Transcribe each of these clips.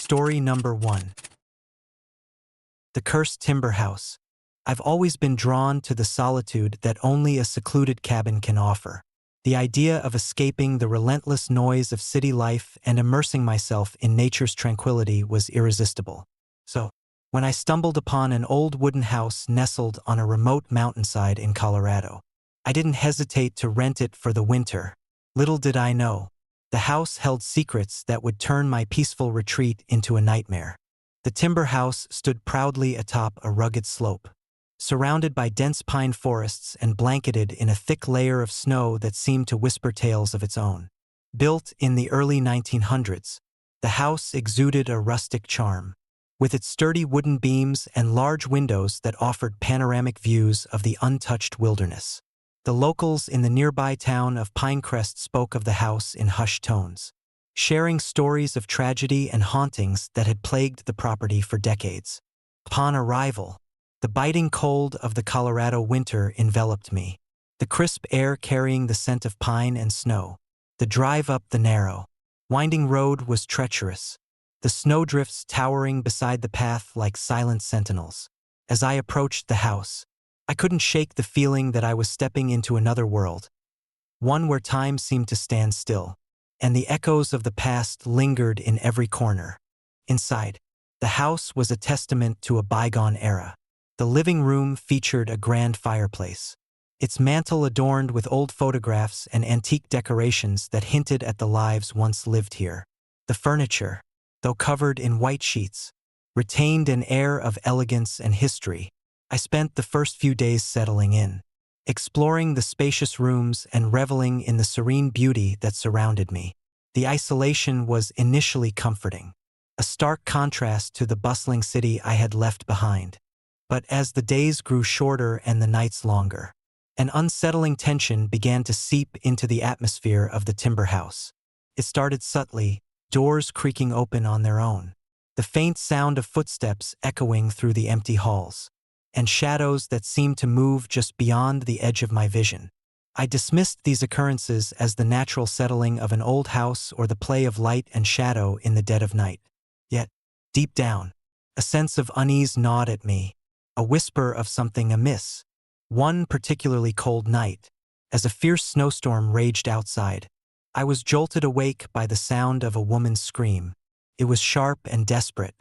Story number 1. The Cursed Timber House. I've always been drawn to the solitude that only a secluded cabin can offer. The idea of escaping the relentless noise of city life and immersing myself in nature's tranquility was irresistible. So, when I stumbled upon an old wooden house nestled on a remote mountainside in Colorado, I didn't hesitate to rent it for the winter. Little did I know, the house held secrets that would turn my peaceful retreat into a nightmare. The timber house stood proudly atop a rugged slope, surrounded by dense pine forests and blanketed in a thick layer of snow that seemed to whisper tales of its own. Built in the early 1900s, the house exuded a rustic charm, with its sturdy wooden beams and large windows that offered panoramic views of the untouched wilderness. The locals in the nearby town of Pinecrest spoke of the house in hushed tones, sharing stories of tragedy and hauntings that had plagued the property for decades. Upon arrival, the biting cold of the Colorado winter enveloped me, the crisp air carrying the scent of pine and snow. The drive up the narrow, winding road was treacherous, the snowdrifts towering beside the path like silent sentinels. As I approached the house, I couldn't shake the feeling that I was stepping into another world, one where time seemed to stand still, and the echoes of the past lingered in every corner. Inside, the house was a testament to a bygone era. The living room featured a grand fireplace, its mantel adorned with old photographs and antique decorations that hinted at the lives once lived here. The furniture, though covered in white sheets, retained an air of elegance and history. I spent the first few days settling in, exploring the spacious rooms and reveling in the serene beauty that surrounded me. The isolation was initially comforting, a stark contrast to the bustling city I had left behind. But as the days grew shorter and the nights longer, an unsettling tension began to seep into the atmosphere of the timber house. It started subtly, doors creaking open on their own, the faint sound of footsteps echoing through the empty halls, and shadows that seemed to move just beyond the edge of my vision. I dismissed these occurrences as the natural settling of an old house or the play of light and shadow in the dead of night. Yet, deep down, a sense of unease gnawed at me, a whisper of something amiss. One particularly cold night, as a fierce snowstorm raged outside, I was jolted awake by the sound of a woman's scream. It was sharp and desperate,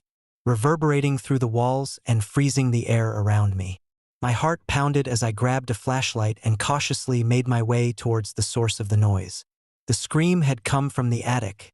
reverberating through the walls and freezing the air around me. My heart pounded as I grabbed a flashlight and cautiously made my way towards the source of the noise. The scream had come from the attic,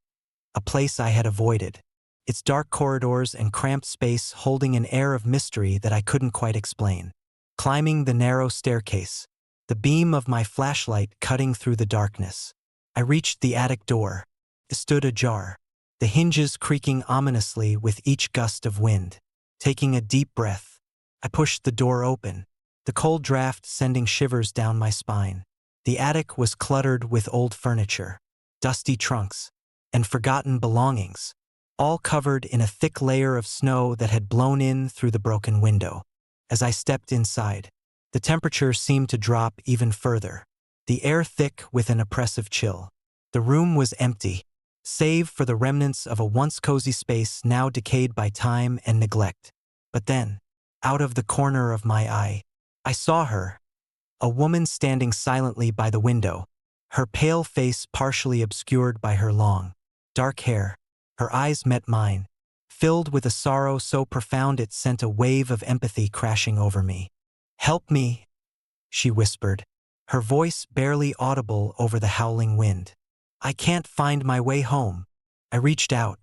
a place I had avoided, its dark corridors and cramped space holding an air of mystery that I couldn't quite explain. Climbing the narrow staircase, the beam of my flashlight cutting through the darkness, I reached the attic door. It stood ajar, the hinges creaking ominously with each gust of wind. Taking a deep breath, I pushed the door open, the cold draft sending shivers down my spine. The attic was cluttered with old furniture, dusty trunks, and forgotten belongings, all covered in a thick layer of snow that had blown in through the broken window. As I stepped inside, the temperature seemed to drop even further, the air thick with an oppressive chill. The room was empty, save for the remnants of a once cozy space now decayed by time and neglect. But then, out of the corner of my eye, I saw her, a woman standing silently by the window, her pale face partially obscured by her long, dark hair. Her eyes met mine, filled with a sorrow so profound it sent a wave of empathy crashing over me. "Help me," she whispered, her voice barely audible over the howling wind. "I can't find my way home." I reached out,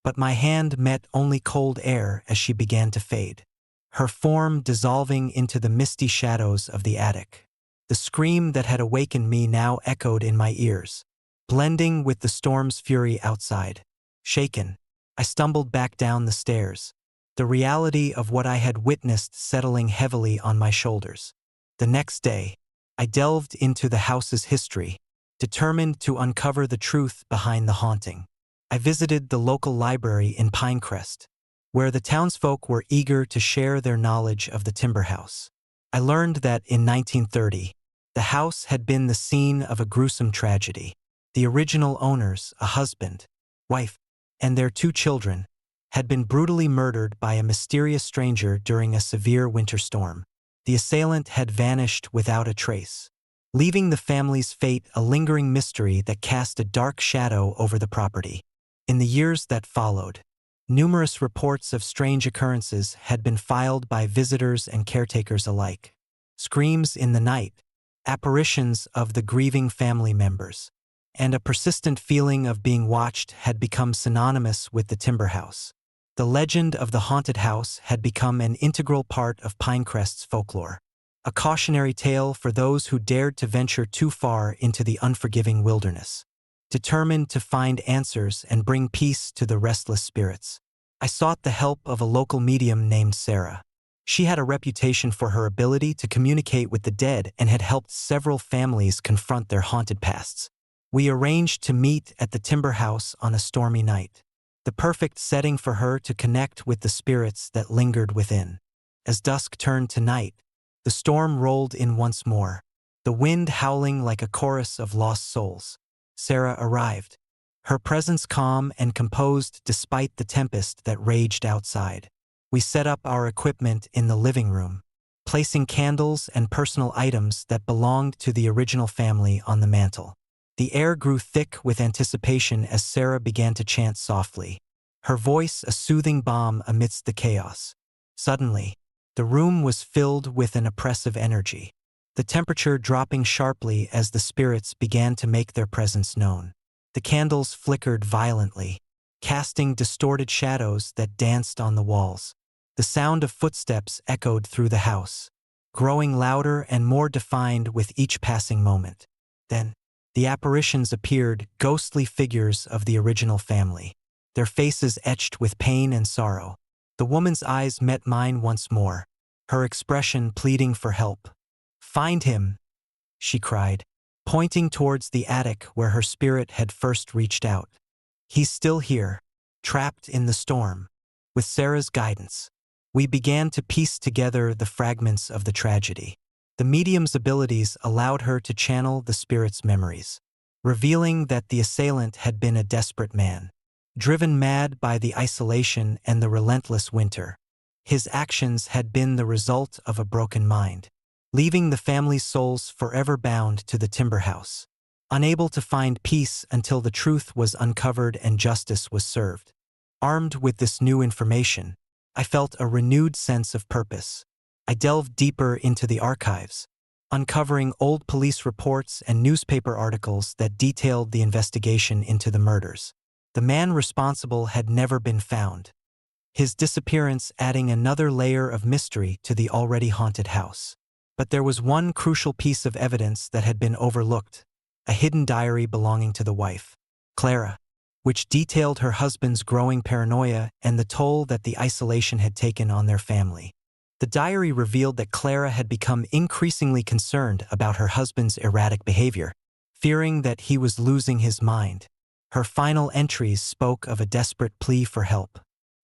but my hand met only cold air as she began to fade, her form dissolving into the misty shadows of the attic. The scream that had awakened me now echoed in my ears, blending with the storm's fury outside. Shaken, I stumbled back down the stairs, the reality of what I had witnessed settling heavily on my shoulders. The next day, I delved into the house's history, determined to uncover the truth behind the haunting. I visited the local library in Pinecrest, where the townsfolk were eager to share their knowledge of the timber house. I learned that in 1930, the house had been the scene of a gruesome tragedy. The original owners, a husband, wife, and their 2 children, had been brutally murdered by a mysterious stranger during a severe winter storm. The assailant had vanished without a trace, leaving the family's fate a lingering mystery that cast a dark shadow over the property. In the years that followed, numerous reports of strange occurrences had been filed by visitors and caretakers alike. Screams in the night, apparitions of the grieving family members, and a persistent feeling of being watched had become synonymous with the Timber House. The legend of the haunted house had become an integral part of Pinecrest's folklore, a cautionary tale for those who dared to venture too far into the unforgiving wilderness. Determined to find answers and bring peace to the restless spirits, I sought the help of a local medium named Sarah. She had a reputation for her ability to communicate with the dead and had helped several families confront their haunted pasts. We arranged to meet at the Timber House on a stormy night, the perfect setting for her to connect with the spirits that lingered within. As dusk turned to night, the storm rolled in once more, the wind howling like a chorus of lost souls. Sarah arrived, her presence calm and composed despite the tempest that raged outside. We set up our equipment in the living room, placing candles and personal items that belonged to the original family on the mantel. The air grew thick with anticipation as Sarah began to chant softly, her voice a soothing balm amidst the chaos. Suddenly, the room was filled with an oppressive energy, the temperature dropping sharply as the spirits began to make their presence known. The candles flickered violently, casting distorted shadows that danced on the walls. The sound of footsteps echoed through the house, growing louder and more defined with each passing moment. Then, the apparitions appeared, ghostly figures of the original family, their faces etched with pain and sorrow. The woman's eyes met mine once more, her expression pleading for help. "Find him," she cried, pointing towards the attic where her spirit had first reached out. "He's still here, trapped in the storm." With Sarah's guidance, we began to piece together the fragments of the tragedy. The medium's abilities allowed her to channel the spirit's memories, revealing that the assailant had been a desperate man, driven mad by the isolation and the relentless winter. His actions had been the result of a broken mind, leaving the family's souls forever bound to the Timber House, unable to find peace until the truth was uncovered and justice was served. Armed with this new information, I felt a renewed sense of purpose. I delved deeper into the archives, uncovering old police reports and newspaper articles that detailed the investigation into the murders. The man responsible had never been found, his disappearance adding another layer of mystery to the already haunted house. But there was one crucial piece of evidence that had been overlooked, a hidden diary belonging to the wife, Clara, which detailed her husband's growing paranoia and the toll that the isolation had taken on their family. The diary revealed that Clara had become increasingly concerned about her husband's erratic behavior, fearing that he was losing his mind. Her final entries spoke of a desperate plea for help,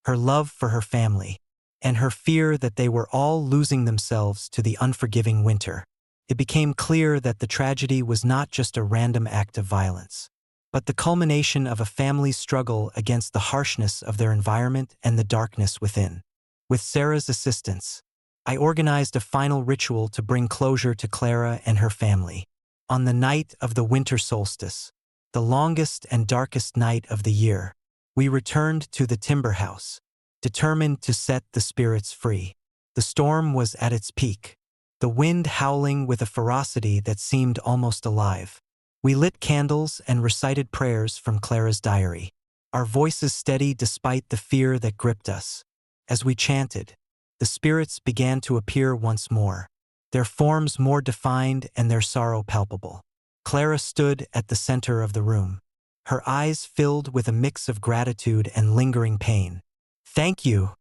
her love for her family, and her fear that they were all losing themselves to the unforgiving winter. It became clear that the tragedy was not just a random act of violence, but the culmination of a family's struggle against the harshness of their environment and the darkness within. With Sarah's assistance, I organized a final ritual to bring closure to Clara and her family. On the night of the winter solstice, the longest and darkest night of the year, we returned to the Timber House, determined to set the spirits free. The storm was at its peak, the wind howling with a ferocity that seemed almost alive. We lit candles and recited prayers from Clara's diary, our voices steady despite the fear that gripped us. As we chanted, the spirits began to appear once more, their forms more defined and their sorrow palpable. Clara stood at the center of the room, her eyes filled with a mix of gratitude and lingering pain. "Thank you,"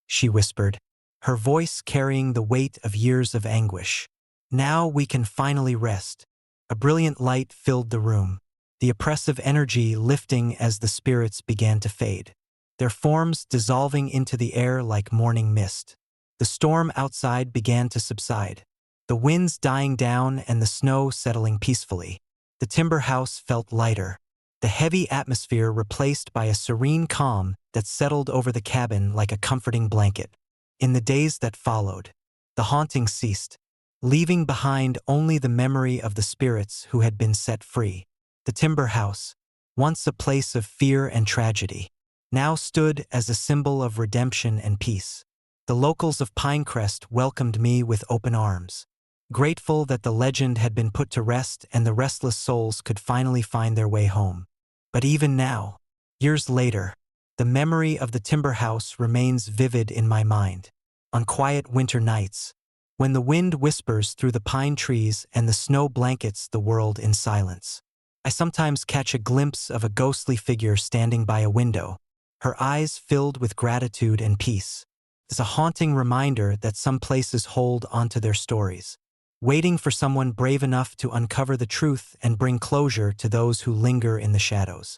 she whispered, her voice carrying the weight of years of anguish. "Now we can finally rest." A brilliant light filled the room, the oppressive energy lifting as the spirits began to fade, their forms dissolving into the air like morning mist. The storm outside began to subside, the winds dying down and the snow settling peacefully. The Timber House felt lighter, the heavy atmosphere replaced by a serene calm that settled over the cabin like a comforting blanket. In the days that followed, the haunting ceased, leaving behind only the memory of the spirits who had been set free. The timber house, once a place of fear and tragedy, now stood as a symbol of redemption and peace. The locals of Pinecrest welcomed me with open arms, grateful that the legend had been put to rest and the restless souls could finally find their way home. But even now, years later, the memory of the timber house remains vivid in my mind. On quiet winter nights, when the wind whispers through the pine trees and the snow blankets the world in silence, I sometimes catch a glimpse of a ghostly figure standing by a window, her eyes filled with gratitude and peace. It's a haunting reminder that some places hold onto their stories, waiting for someone brave enough to uncover the truth and bring closure to those who linger in the shadows.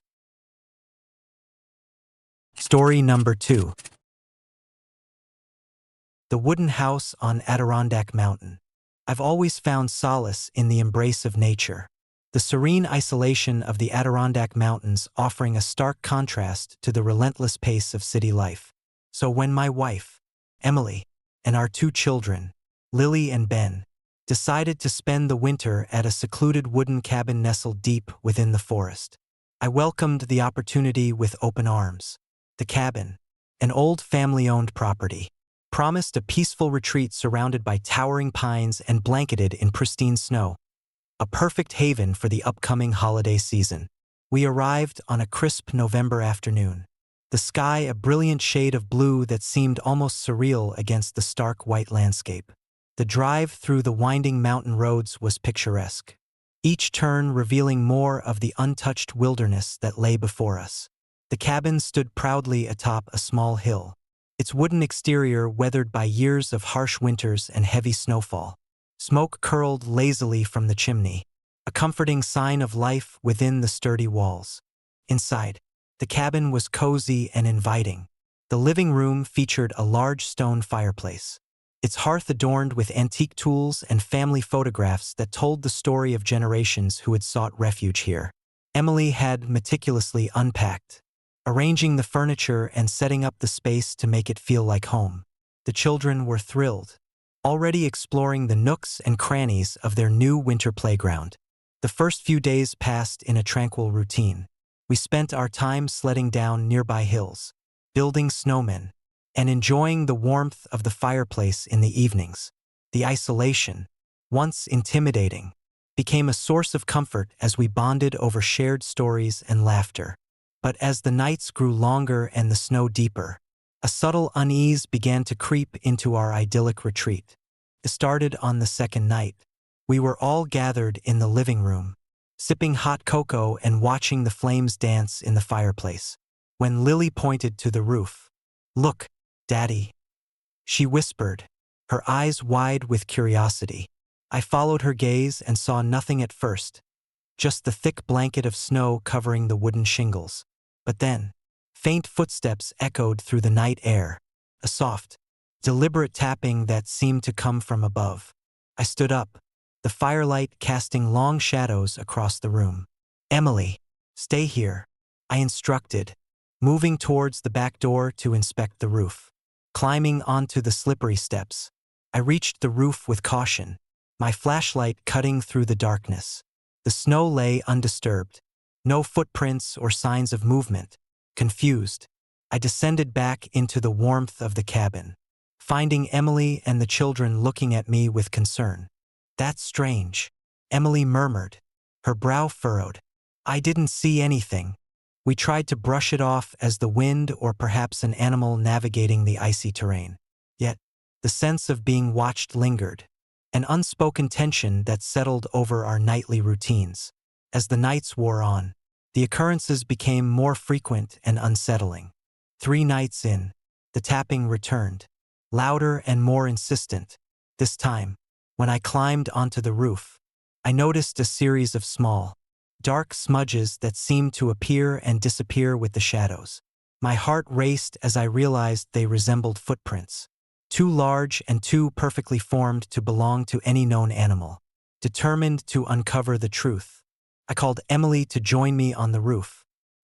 Story number 2. The Wooden House on Adirondack Mountain. I've always found solace in the embrace of nature, the serene isolation of the Adirondack Mountains offering a stark contrast to the relentless pace of city life. So when my wife, Emily, and our 2 children, Lily and Ben, decided to spend the winter at a secluded wooden cabin nestled deep within the forest, I welcomed the opportunity with open arms. The cabin, an old family-owned property, promised a peaceful retreat surrounded by towering pines and blanketed in pristine snow, a perfect haven for the upcoming holiday season. We arrived on a crisp November afternoon, the sky a brilliant shade of blue that seemed almost surreal against the stark white landscape. The drive through the winding mountain roads was picturesque, each turn revealing more of the untouched wilderness that lay before us. The cabin stood proudly atop a small hill, its wooden exterior weathered by years of harsh winters and heavy snowfall. Smoke curled lazily from the chimney, a comforting sign of life within the sturdy walls. Inside, the cabin was cozy and inviting. The living room featured a large stone fireplace, its hearth adorned with antique tools and family photographs that told the story of generations who had sought refuge here. Emily had meticulously unpacked, arranging the furniture and setting up the space to make it feel like home. The children were thrilled, already exploring the nooks and crannies of their new winter playground. The first few days passed in a tranquil routine. We spent our time sledding down nearby hills, building snowmen, and enjoying the warmth of the fireplace in the evenings. The isolation, once intimidating, became a source of comfort as we bonded over shared stories and laughter. But as the nights grew longer and the snow deeper, a subtle unease began to creep into our idyllic retreat. It started on the second night. We were all gathered in the living room, sipping hot cocoa and watching the flames dance in the fireplace, when Lily pointed to the roof. "Look, Daddy," she whispered, her eyes wide with curiosity. I followed her gaze and saw nothing at first, just the thick blanket of snow covering the wooden shingles. But then, faint footsteps echoed through the night air, a soft, deliberate tapping that seemed to come from above. I stood up, the firelight casting long shadows across the room. "Emily, stay here," I instructed, moving towards the back door to inspect the roof. Climbing onto the slippery steps, I reached the roof with caution, my flashlight cutting through the darkness. The snow lay undisturbed, no footprints or signs of movement. Confused, I descended back into the warmth of the cabin, finding Emily and the children looking at me with concern. "That's strange," Emily murmured, her brow furrowed. "I didn't see anything." We tried to brush it off as the wind or perhaps an animal navigating the icy terrain. Yet, the sense of being watched lingered, an unspoken tension that settled over our nightly routines. As the nights wore on, the occurrences became more frequent and unsettling. 3 nights in, the tapping returned, louder and more insistent. This time, when I climbed onto the roof, I noticed a series of small, dark smudges that seemed to appear and disappear with the shadows. My heart raced as I realized they resembled footprints, too large and too perfectly formed to belong to any known animal. Determined to uncover the truth, I called Emily to join me on the roof,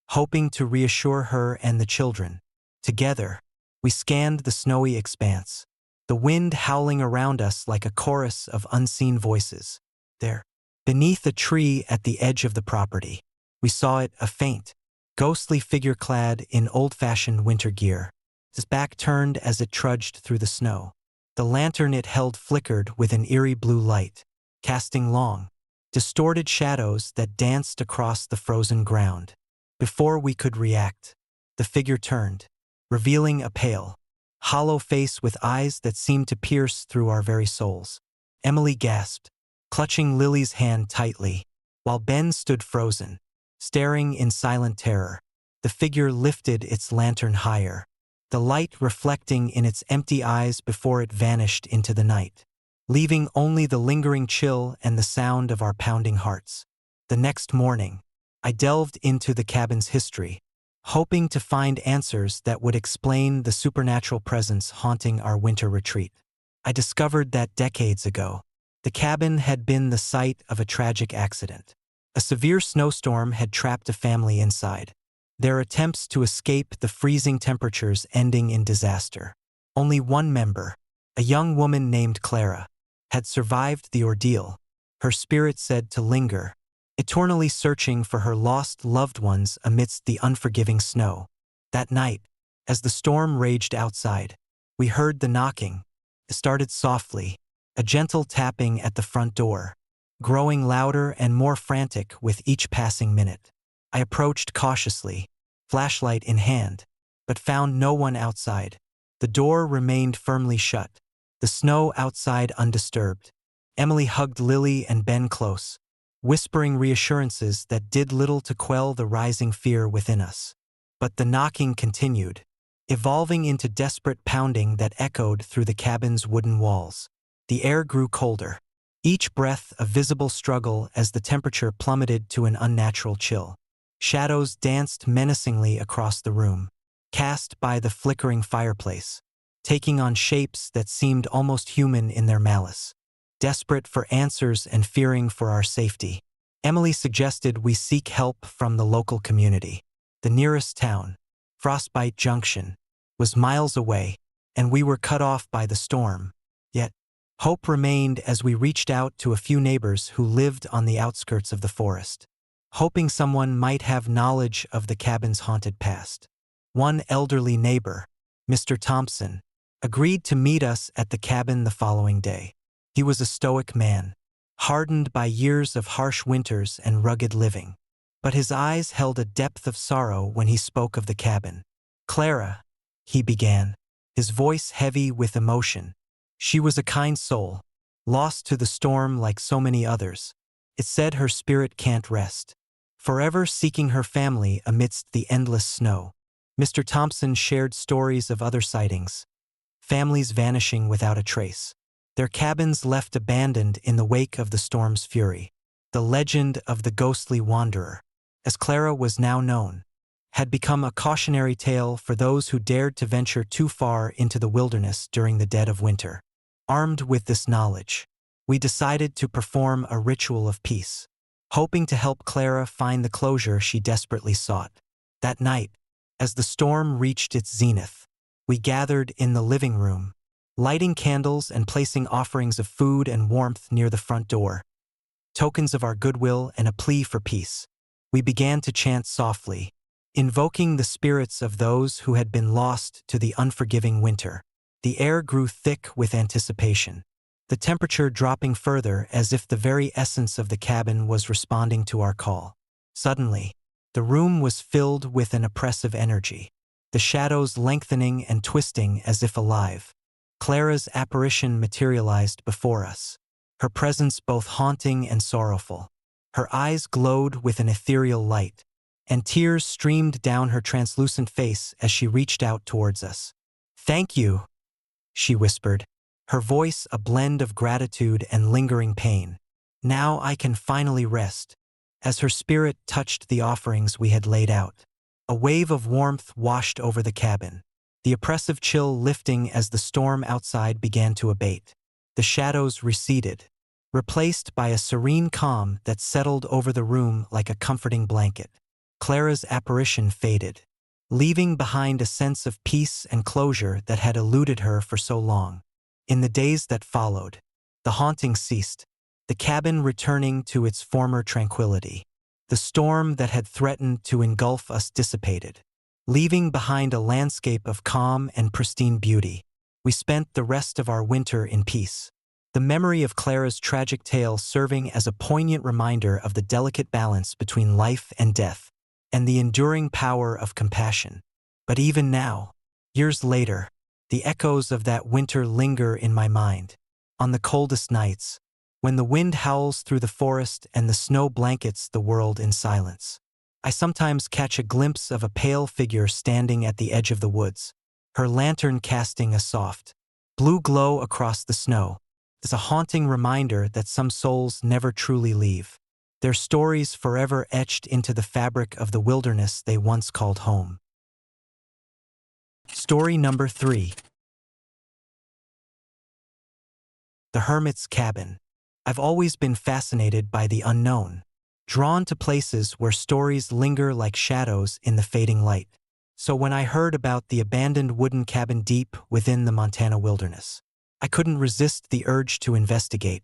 hoping to reassure her and the children. Together, we scanned the snowy expanse, the wind howling around us like a chorus of unseen voices. There, beneath a tree at the edge of the property, we saw it, a faint, ghostly figure clad in old-fashioned winter gear, his back turned as it trudged through the snow. The lantern it held flickered with an eerie blue light, casting long, distorted shadows that danced across the frozen ground. Before we could react, the figure turned, revealing a pale, hollow face with eyes that seemed to pierce through our very souls. Emily gasped, clutching Lily's hand tightly, while Ben stood frozen, staring in silent terror. The figure lifted its lantern higher, the light reflecting in its empty eyes before it vanished into the night, leaving only the lingering chill and the sound of our pounding hearts. The next morning, I delved into the cabin's history, hoping to find answers that would explain the supernatural presence haunting our winter retreat. I discovered that decades ago, the cabin had been the site of a tragic accident. A severe snowstorm had trapped a family inside, their attempts to escape the freezing temperatures ending in disaster. Only one member, a young woman named Clara, had survived the ordeal, her spirit said to linger, eternally searching for her lost loved ones amidst the unforgiving snow. That night, as the storm raged outside, we heard the knocking. It started softly, a gentle tapping at the front door, growing louder and more frantic with each passing minute. I approached cautiously, flashlight in hand, but found no one outside. The door remained firmly shut, the snow outside undisturbed. Emily hugged Lily and Ben close, whispering reassurances that did little to quell the rising fear within us. But the knocking continued, evolving into desperate pounding that echoed through the cabin's wooden walls. The air grew colder, each breath a visible struggle as the temperature plummeted to an unnatural chill. Shadows danced menacingly across the room, cast by the flickering fireplace, taking on shapes that seemed almost human in their malice. Desperate for answers and fearing for our safety, Emily suggested we seek help from the local community. The nearest town, Frostbite Junction, was miles away, and we were cut off by the storm. Yet, hope remained as we reached out to a few neighbors who lived on the outskirts of the forest, hoping someone might have knowledge of the cabin's haunted past. One elderly neighbor, Mr. Thompson, agreed to meet us at the cabin the following day. He was a stoic man, hardened by years of harsh winters and rugged living, but his eyes held a depth of sorrow when he spoke of the cabin. "Clara," he began, his voice heavy with emotion. "She was a kind soul, lost to the storm like so many others. It said her spirit can't rest, forever seeking her family amidst the endless snow." Mr. Thompson shared stories of other sightings, families vanishing without a trace, their cabins left abandoned in the wake of the storm's fury. The legend of the ghostly wanderer, as Clara was now known, had become a cautionary tale for those who dared to venture too far into the wilderness during the dead of winter. Armed with this knowledge, we decided to perform a ritual of peace, hoping to help Clara find the closure she desperately sought. That night, as the storm reached its zenith, we gathered in the living room, lighting candles and placing offerings of food and warmth near the front door, tokens of our goodwill and a plea for peace. We began to chant softly, invoking the spirits of those who had been lost to the unforgiving winter. The air grew thick with anticipation, the temperature dropping further as if the very essence of the cabin was responding to our call. Suddenly, the room was filled with an oppressive energy, the shadows lengthening and twisting as if alive. Clara's apparition materialized before us, her presence both haunting and sorrowful. Her eyes glowed with an ethereal light, and tears streamed down her translucent face as she reached out towards us. "Thank you," she whispered, her voice a blend of gratitude and lingering pain. "Now I can finally rest." As her spirit touched the offerings we had laid out, a wave of warmth washed over the cabin, the oppressive chill lifting as the storm outside began to abate. The shadows receded, replaced by a serene calm that settled over the room like a comforting blanket. Clara's apparition faded, leaving behind a sense of peace and closure that had eluded her for so long. In the days that followed, the haunting ceased, the cabin returning to its former tranquility. The storm that had threatened to engulf us dissipated, leaving behind a landscape of calm and pristine beauty. We spent the rest of our winter in peace, the memory of Clara's tragic tale serving as a poignant reminder of the delicate balance between life and death, and the enduring power of compassion. But even now, years later, the echoes of that winter linger in my mind. On the coldest nights, when the wind howls through the forest and the snow blankets the world in silence, I sometimes catch a glimpse of a pale figure standing at the edge of the woods, her lantern casting a soft, blue glow across the snow. It's a haunting reminder that some souls never truly leave, their stories forever etched into the fabric of the wilderness they once called home. Story number 3. The Hermit's Cabin. I've always been fascinated by the unknown, drawn to places where stories linger like shadows in the fading light. So when I heard about the abandoned wooden cabin deep within the Montana wilderness, I couldn't resist the urge to investigate.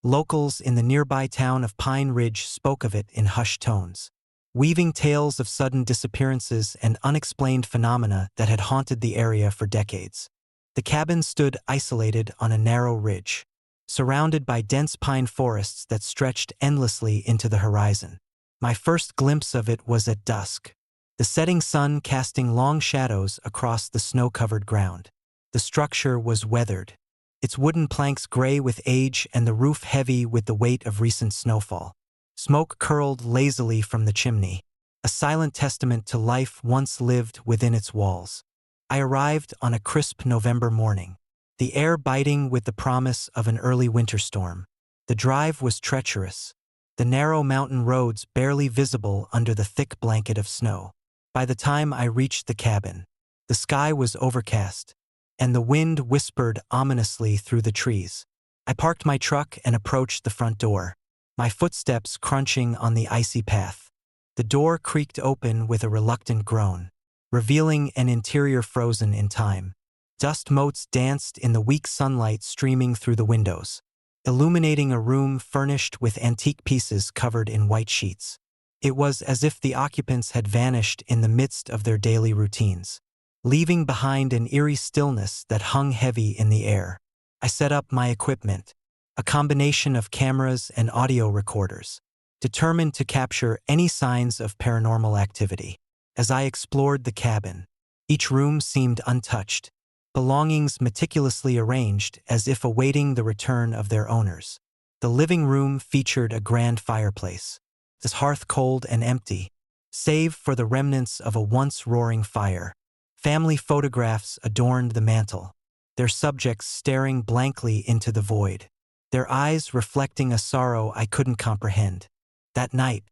Locals in the nearby town of Pine Ridge spoke of it in hushed tones, weaving tales of sudden disappearances and unexplained phenomena that had haunted the area for decades. The cabin stood isolated on a narrow ridge, surrounded by dense pine forests that stretched endlessly into the horizon. My first glimpse of it was at dusk, the setting sun casting long shadows across the snow-covered ground. The structure was weathered, its wooden planks gray with age and the roof heavy with the weight of recent snowfall. Smoke curled lazily from the chimney, a silent testament to life once lived within its walls. I arrived on a crisp November morning, the air biting with the promise of an early winter storm. The drive was treacherous, the narrow mountain roads barely visible under the thick blanket of snow. By the time I reached the cabin, the sky was overcast, and the wind whispered ominously through the trees. I parked my truck and approached the front door, my footsteps crunching on the icy path. The door creaked open with a reluctant groan, revealing an interior frozen in time. Dust motes danced in the weak sunlight streaming through the windows, illuminating a room furnished with antique pieces covered in white sheets. It was as if the occupants had vanished in the midst of their daily routines, leaving behind an eerie stillness that hung heavy in the air. I set up my equipment, a combination of cameras and audio recorders, determined to capture any signs of paranormal activity. As I explored the cabin, each room seemed untouched, belongings meticulously arranged as if awaiting the return of their owners. The living room featured a grand fireplace, its hearth cold and empty, save for the remnants of a once roaring fire. Family photographs adorned the mantel, their subjects staring blankly into the void, their eyes reflecting a sorrow I couldn't comprehend. That night,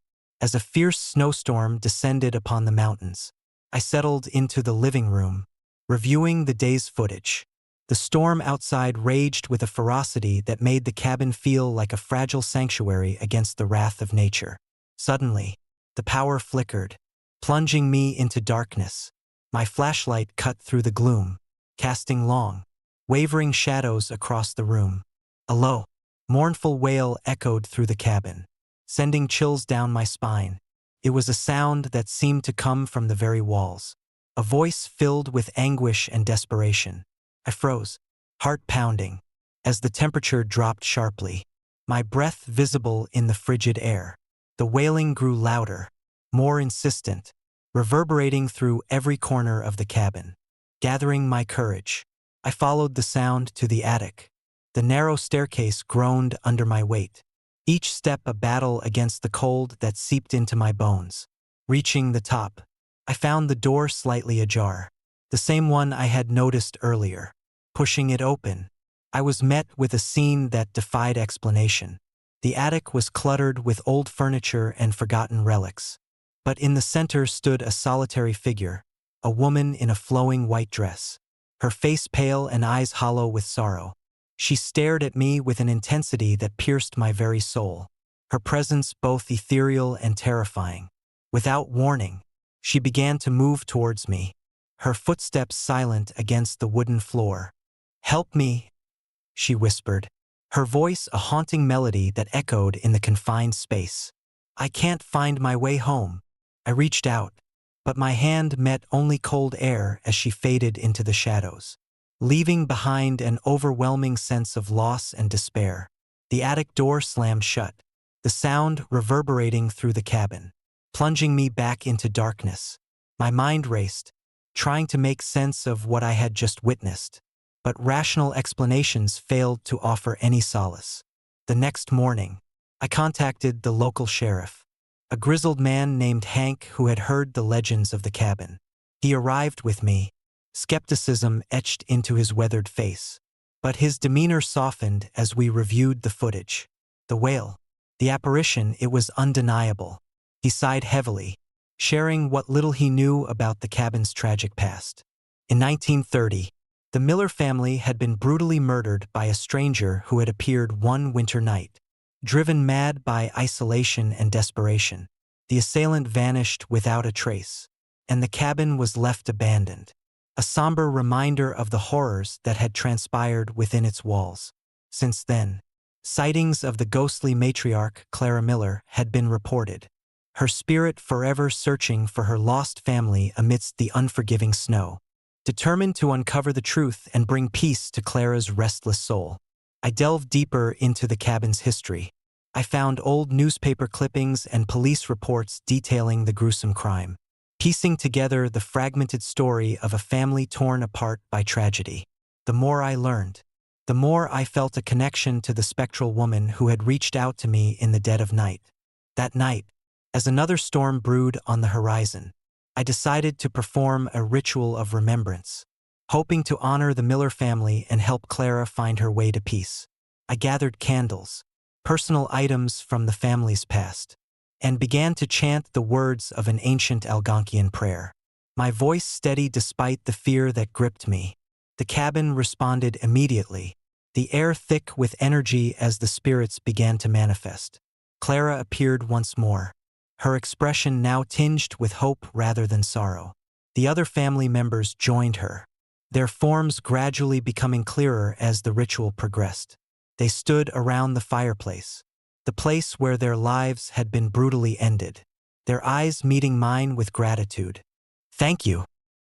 as a fierce snowstorm descended upon the mountains, I settled into the living room, reviewing the day's footage. The storm outside raged with a ferocity that made the cabin feel like a fragile sanctuary against the wrath of nature. Suddenly, the power flickered, plunging me into darkness. My flashlight cut through the gloom, casting long, wavering shadows across the room. A low, mournful wail echoed through the cabin, sending chills down my spine. It was a sound that seemed to come from the very walls, a voice filled with anguish and desperation. I froze, heart pounding, as the temperature dropped sharply, my breath visible in the frigid air. The wailing grew louder, more insistent, reverberating through every corner of the cabin. Gathering my courage, I followed the sound to the attic. The narrow staircase groaned under my weight, each step a battle against the cold that seeped into my bones. Reaching the top, I found the door slightly ajar, the same one I had noticed earlier. Pushing it open, I was met with a scene that defied explanation. The attic was cluttered with old furniture and forgotten relics, but in the center stood a solitary figure, a woman in a flowing white dress, her face pale and eyes hollow with sorrow. She stared at me with an intensity that pierced my very soul, her presence both ethereal and terrifying. Without warning, she began to move towards me, her footsteps silent against the wooden floor. "Help me," she whispered, her voice a haunting melody that echoed in the confined space. "I can't find my way home." I reached out, but my hand met only cold air as she faded into the shadows, leaving behind an overwhelming sense of loss and despair. The attic door slammed shut, the sound reverberating through the cabin, plunging me back into darkness. My mind raced, trying to make sense of what I had just witnessed, but rational explanations failed to offer any solace. The next morning, I contacted the local sheriff, a grizzled man named Hank who had heard the legends of the cabin. He arrived with me, skepticism etched into his weathered face, but his demeanor softened as we reviewed the footage. The wail, the apparition, it was undeniable. He sighed heavily, sharing what little he knew about the cabin's tragic past. In 1930, the Miller family had been brutally murdered by a stranger who had appeared one winter night. Driven mad by isolation and desperation, the assailant vanished without a trace, and the cabin was left abandoned, a somber reminder of the horrors that had transpired within its walls. Since then, sightings of the ghostly matriarch Clara Miller had been reported, her spirit forever searching for her lost family amidst the unforgiving snow. Determined to uncover the truth and bring peace to Clara's restless soul, I delved deeper into the cabin's history. I found old newspaper clippings and police reports detailing the gruesome crime, piecing together the fragmented story of a family torn apart by tragedy. The more I learned, the more I felt a connection to the spectral woman who had reached out to me in the dead of night. That night, as another storm brewed on the horizon, I decided to perform a ritual of remembrance, hoping to honor the Miller family and help Clara find her way to peace. I gathered candles, personal items from the family's past, and began to chant the words of an ancient Algonquian prayer. My voice steady despite the fear that gripped me. The cabin responded immediately, the air thick with energy as the spirits began to manifest. Clara appeared once more, her expression now tinged with hope rather than sorrow. The other family members joined her, their forms gradually becoming clearer as the ritual progressed. They stood around the fireplace, the place where their lives had been brutally ended, their eyes meeting mine with gratitude. "Thank you,"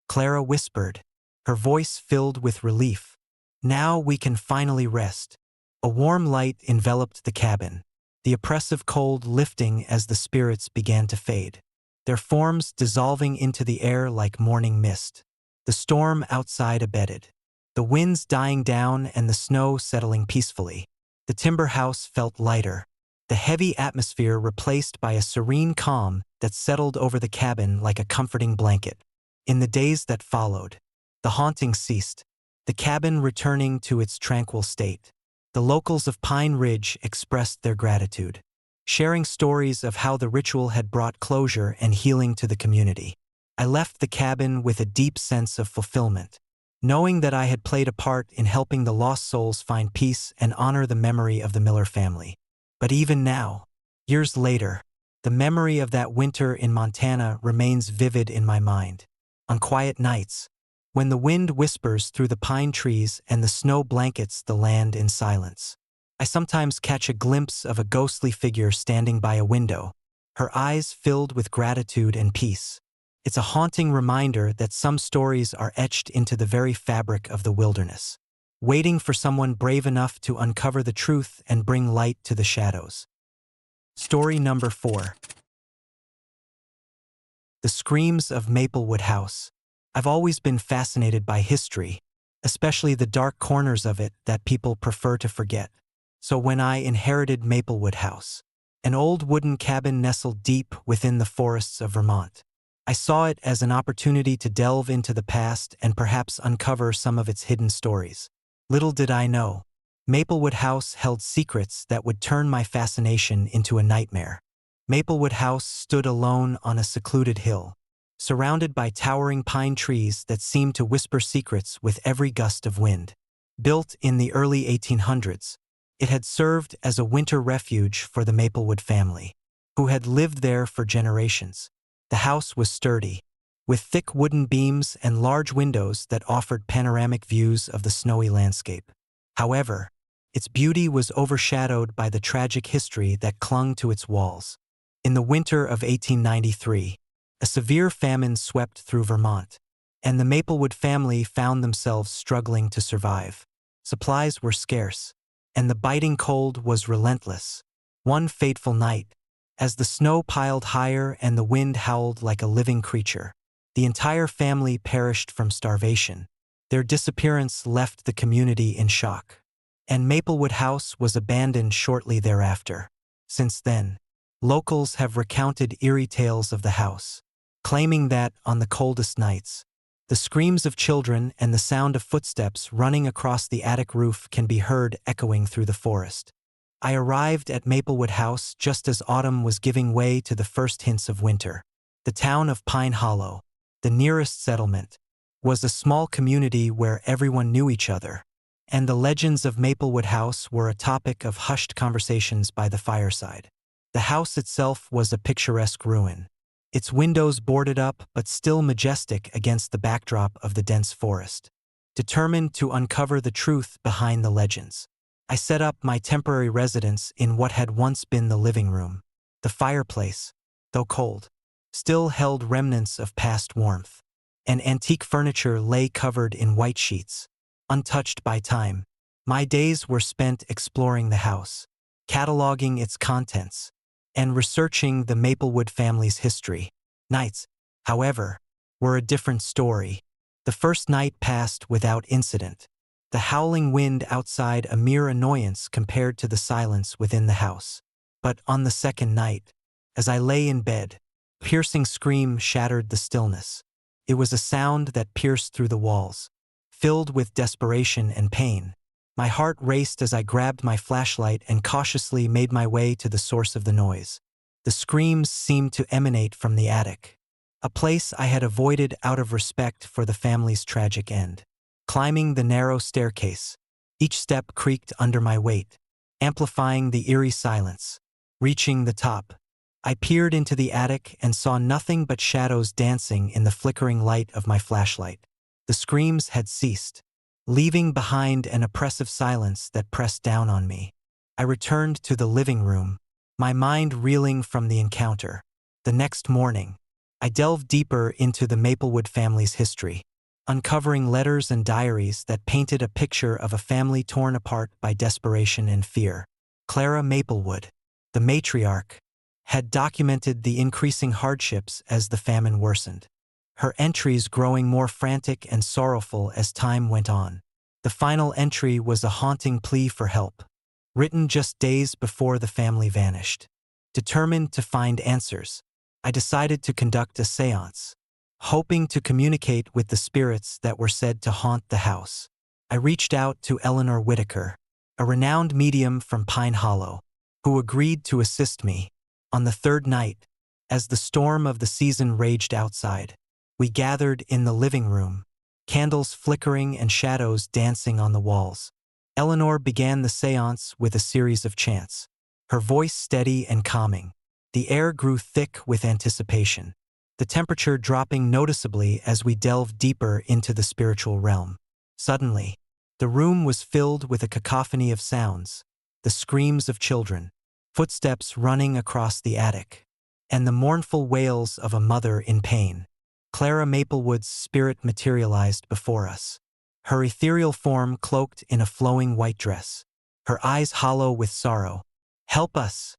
Clara whispered, her voice filled with relief. "Now we can finally rest." A warm light enveloped the cabin, the oppressive cold lifting as the spirits began to fade, their forms dissolving into the air like morning mist. The storm outside abated, the winds dying down and the snow settling peacefully. The timber house felt lighter, the heavy atmosphere replaced by a serene calm that settled over the cabin like a comforting blanket. In the days that followed, the haunting ceased, the cabin returning to its tranquil state. The locals of Pine Ridge expressed their gratitude, sharing stories of how the ritual had brought closure and healing to the community. I left the cabin with a deep sense of fulfillment, knowing that I had played a part in helping the lost souls find peace and honor the memory of the Miller family. But even now, years later, the memory of that winter in Montana remains vivid in my mind. On quiet nights, when the wind whispers through the pine trees and the snow blankets the land in silence, I sometimes catch a glimpse of a ghostly figure standing by a window, her eyes filled with gratitude and peace. It's a haunting reminder that some stories are etched into the very fabric of the wilderness, waiting for someone brave enough to uncover the truth and bring light to the shadows. Story number 4. The Screams of Maplewood House. I've always been fascinated by history, especially the dark corners of it that people prefer to forget. So when I inherited Maplewood House, an old wooden cabin nestled deep within the forests of Vermont, I saw it as an opportunity to delve into the past and perhaps uncover some of its hidden stories. Little did I know, Maplewood House held secrets that would turn my fascination into a nightmare. Maplewood House stood alone on a secluded hill, surrounded by towering pine trees that seemed to whisper secrets with every gust of wind. Built in the early 1800s, it had served as a winter refuge for the Maplewood family, who had lived there for generations. The house was sturdy, with thick wooden beams and large windows that offered panoramic views of the snowy landscape. However, its beauty was overshadowed by the tragic history that clung to its walls. In the winter of 1893, a severe famine swept through Vermont, and the Maplewood family found themselves struggling to survive. Supplies were scarce, and the biting cold was relentless. One fateful night, as the snow piled higher and the wind howled like a living creature, the entire family perished from starvation. Their disappearance left the community in shock, and Maplewood House was abandoned shortly thereafter. Since then, locals have recounted eerie tales of the house, claiming that, on the coldest nights, the screams of children and the sound of footsteps running across the attic roof can be heard echoing through the forest. I arrived at Maplewood House just as autumn was giving way to the first hints of winter. The town of Pine Hollow, the nearest settlement, was a small community where everyone knew each other, and the legends of Maplewood House were a topic of hushed conversations by the fireside. The house itself was a picturesque ruin, its windows boarded up but still majestic against the backdrop of the dense forest. Determined to uncover the truth behind the legends, I set up my temporary residence in what had once been the living room. The fireplace, though cold, still held remnants of past warmth, and antique furniture lay covered in white sheets, untouched by time. My days were spent exploring the house, cataloging its contents, and researching the Maplewood family's history. Nights, however, were a different story. The first night passed without incident, the howling wind outside a mere annoyance compared to the silence within the house. But on the second night, as I lay in bed, a piercing scream shattered the stillness. It was a sound that pierced through the walls, filled with desperation and pain. My heart raced as I grabbed my flashlight and cautiously made my way to the source of the noise. The screams seemed to emanate from the attic, a place I had avoided out of respect for the family's tragic end. Climbing the narrow staircase, each step creaked under my weight, amplifying the eerie silence. Reaching the top, I peered into the attic and saw nothing but shadows dancing in the flickering light of my flashlight. The screams had ceased, leaving behind an oppressive silence that pressed down on me. I returned to the living room, my mind reeling from the encounter. The next morning, I delved deeper into the Maplewood family's history, uncovering letters and diaries that painted a picture of a family torn apart by desperation and fear. Clara Maplewood, the matriarch, had documented the increasing hardships as the famine worsened, her entries growing more frantic and sorrowful as time went on. The final entry was a haunting plea for help, written just days before the family vanished. Determined to find answers, I decided to conduct a séance, hoping to communicate with the spirits that were said to haunt the house. I reached out to Eleanor Whitaker, a renowned medium from Pine Hollow, who agreed to assist me. On the third night, as the storm of the season raged outside, we gathered in the living room, candles flickering and shadows dancing on the walls. Eleanor began the séance with a series of chants, her voice steady and calming. The air grew thick with anticipation, the temperature dropping noticeably as we delved deeper into the spiritual realm. Suddenly, the room was filled with a cacophony of sounds, the screams of children, footsteps running across the attic, and the mournful wails of a mother in pain. Clara Maplewood's spirit materialized before us, her ethereal form cloaked in a flowing white dress, her eyes hollow with sorrow. "Help us,"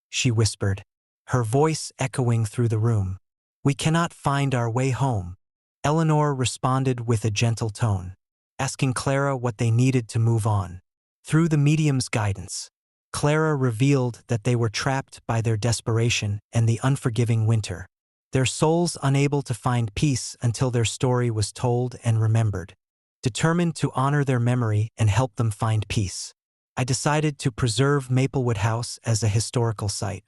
she whispered, her voice echoing through the room. "We cannot find our way home." Eleanor responded with a gentle tone, asking Clara what they needed to move on. Through the medium's guidance, Clara revealed that they were trapped by their desperation and the unforgiving winter, their souls unable to find peace until their story was told and remembered. Determined to honor their memory and help them find peace, I decided to preserve Maplewood House as a historical site,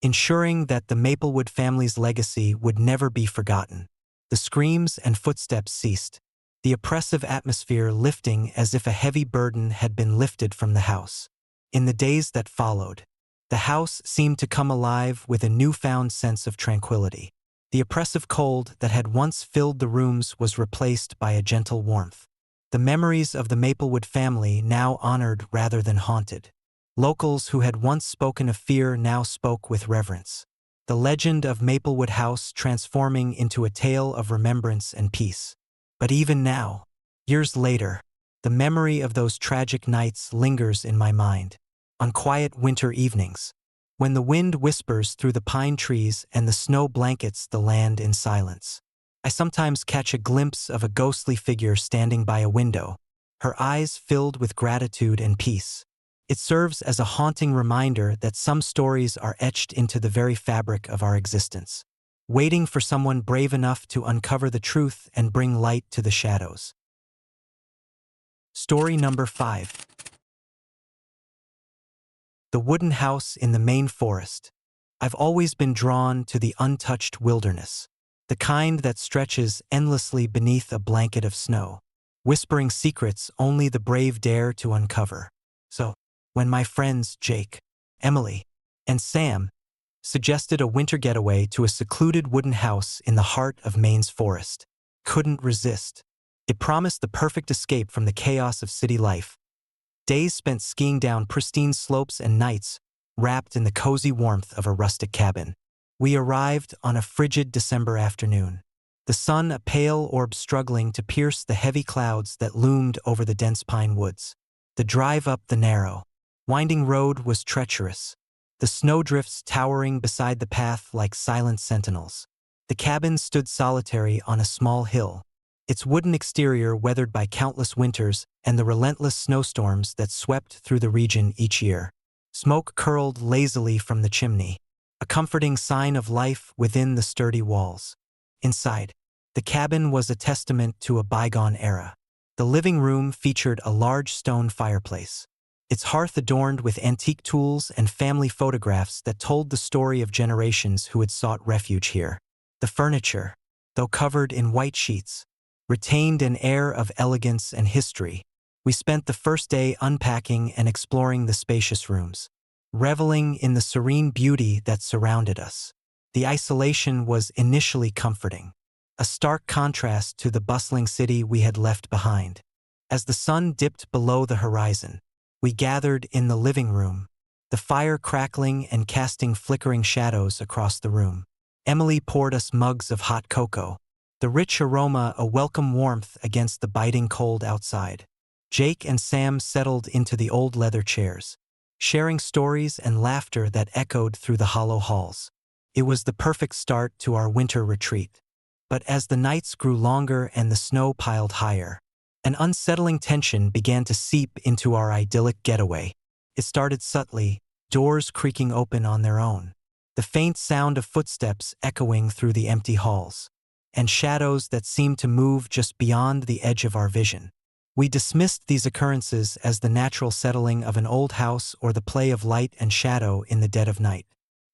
ensuring that the Maplewood family's legacy would never be forgotten. The screams and footsteps ceased, the oppressive atmosphere lifting as if a heavy burden had been lifted from the house. In the days that followed, the house seemed to come alive with a newfound sense of tranquility. The oppressive cold that had once filled the rooms was replaced by a gentle warmth. The memories of the Maplewood family now honored rather than haunted. Locals who had once spoken of fear now spoke with reverence. The legend of Maplewood House transforming into a tale of remembrance and peace. But even now, years later, the memory of those tragic nights lingers in my mind. On quiet winter evenings, when the wind whispers through the pine trees and the snow blankets the land in silence, I sometimes catch a glimpse of a ghostly figure standing by a window, her eyes filled with gratitude and peace. It serves as a haunting reminder that some stories are etched into the very fabric of our existence, waiting for someone brave enough to uncover the truth and bring light to the shadows. Story number 5. The wooden house in the Maine forest. I've always been drawn to the untouched wilderness, the kind that stretches endlessly beneath a blanket of snow, whispering secrets only the brave dare to uncover. So, when my friends Jake, Emily, and Sam suggested a winter getaway to a secluded wooden house in the heart of Maine's forest, couldn't resist. It promised the perfect escape from the chaos of city life. Days spent skiing down pristine slopes and nights wrapped in the cozy warmth of a rustic cabin. We arrived on a frigid December afternoon, the sun a pale orb struggling to pierce the heavy clouds that loomed over the dense pine woods. The drive up the narrow, winding road was treacherous, the snowdrifts towering beside the path like silent sentinels. The cabin stood solitary on a small hill, its wooden exterior weathered by countless winters and the relentless snowstorms that swept through the region each year. Smoke curled lazily from the chimney, a comforting sign of life within the sturdy walls. Inside, the cabin was a testament to a bygone era. The living room featured a large stone fireplace, its hearth adorned with antique tools and family photographs that told the story of generations who had sought refuge here. The furniture, though covered in white sheets, retained an air of elegance and history. We spent the first day unpacking and exploring the spacious rooms, reveling in the serene beauty that surrounded us. The isolation was initially comforting, a stark contrast to the bustling city we had left behind. As the sun dipped below the horizon, we gathered in the living room, the fire crackling and casting flickering shadows across the room. Emily poured us mugs of hot cocoa, the rich aroma a welcome warmth against the biting cold outside. Jake and Sam settled into the old leather chairs, sharing stories and laughter that echoed through the hollow halls. It was the perfect start to our winter retreat. But as the nights grew longer and the snow piled higher, an unsettling tension began to seep into our idyllic getaway. It started subtly, doors creaking open on their own, the faint sound of footsteps echoing through the empty halls, and shadows that seemed to move just beyond the edge of our vision. We dismissed these occurrences as the natural settling of an old house or the play of light and shadow in the dead of night.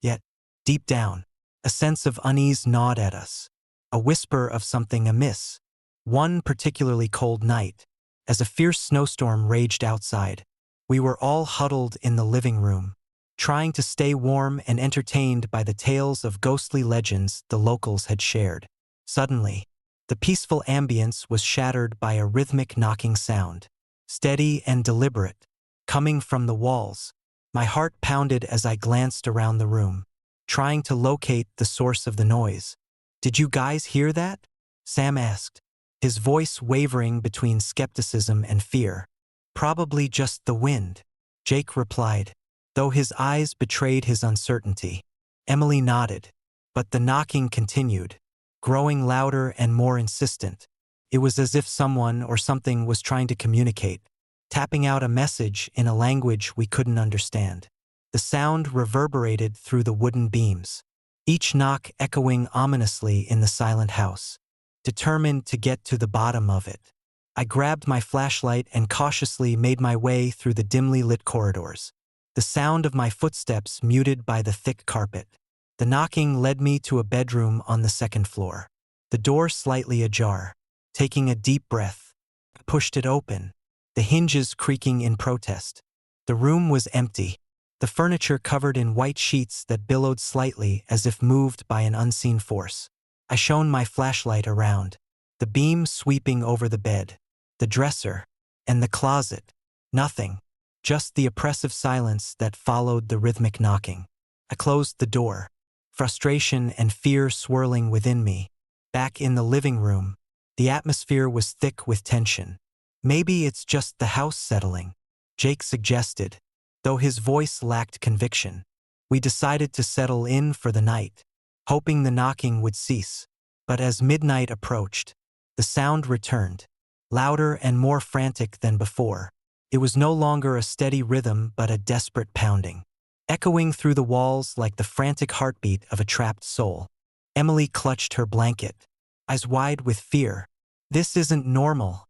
Yet, deep down, a sense of unease gnawed at us, a whisper of something amiss. One particularly cold night, as a fierce snowstorm raged outside, we were all huddled in the living room, trying to stay warm and entertained by the tales of ghostly legends the locals had shared. Suddenly, the peaceful ambience was shattered by a rhythmic knocking sound, steady and deliberate, coming from the walls. My heart pounded as I glanced around the room, trying to locate the source of the noise. "Did you guys hear that?" Sam asked, his voice wavering between skepticism and fear. "Probably just the wind," Jake replied, though his eyes betrayed his uncertainty. Emily nodded, but the knocking continued, growing louder and more insistent. It was as if someone or something was trying to communicate, tapping out a message in a language we couldn't understand. The sound reverberated through the wooden beams, each knock echoing ominously in the silent house. Determined to get to the bottom of it, I grabbed my flashlight and cautiously made my way through the dimly lit corridors, the sound of my footsteps muted by the thick carpet. The knocking led me to a bedroom on the second floor, the door slightly ajar. Taking a deep breath, I pushed it open, the hinges creaking in protest. The room was empty, the furniture covered in white sheets that billowed slightly as if moved by an unseen force. I shone my flashlight around, the beam sweeping over the bed, the dresser, and the closet. Nothing, just the oppressive silence that followed the rhythmic knocking. I closed the door, frustration and fear swirling within me. Back in the living room, the atmosphere was thick with tension. Maybe it's just the house settling, Jake suggested, though his voice lacked conviction. We decided to settle in for the night, hoping the knocking would cease. But as midnight approached, the sound returned, louder and more frantic than before. It was no longer a steady rhythm but a desperate pounding, echoing through the walls like the frantic heartbeat of a trapped soul. Emily clutched her blanket, eyes wide with fear. "This isn't normal,"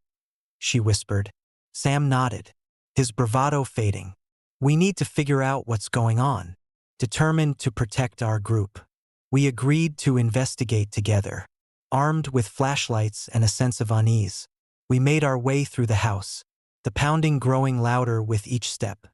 she whispered. Sam nodded, his bravado fading. "We need to figure out what's going on." Determined to protect our group, we agreed to investigate together. Armed with flashlights and a sense of unease, we made our way through the house, the pounding growing louder with each step.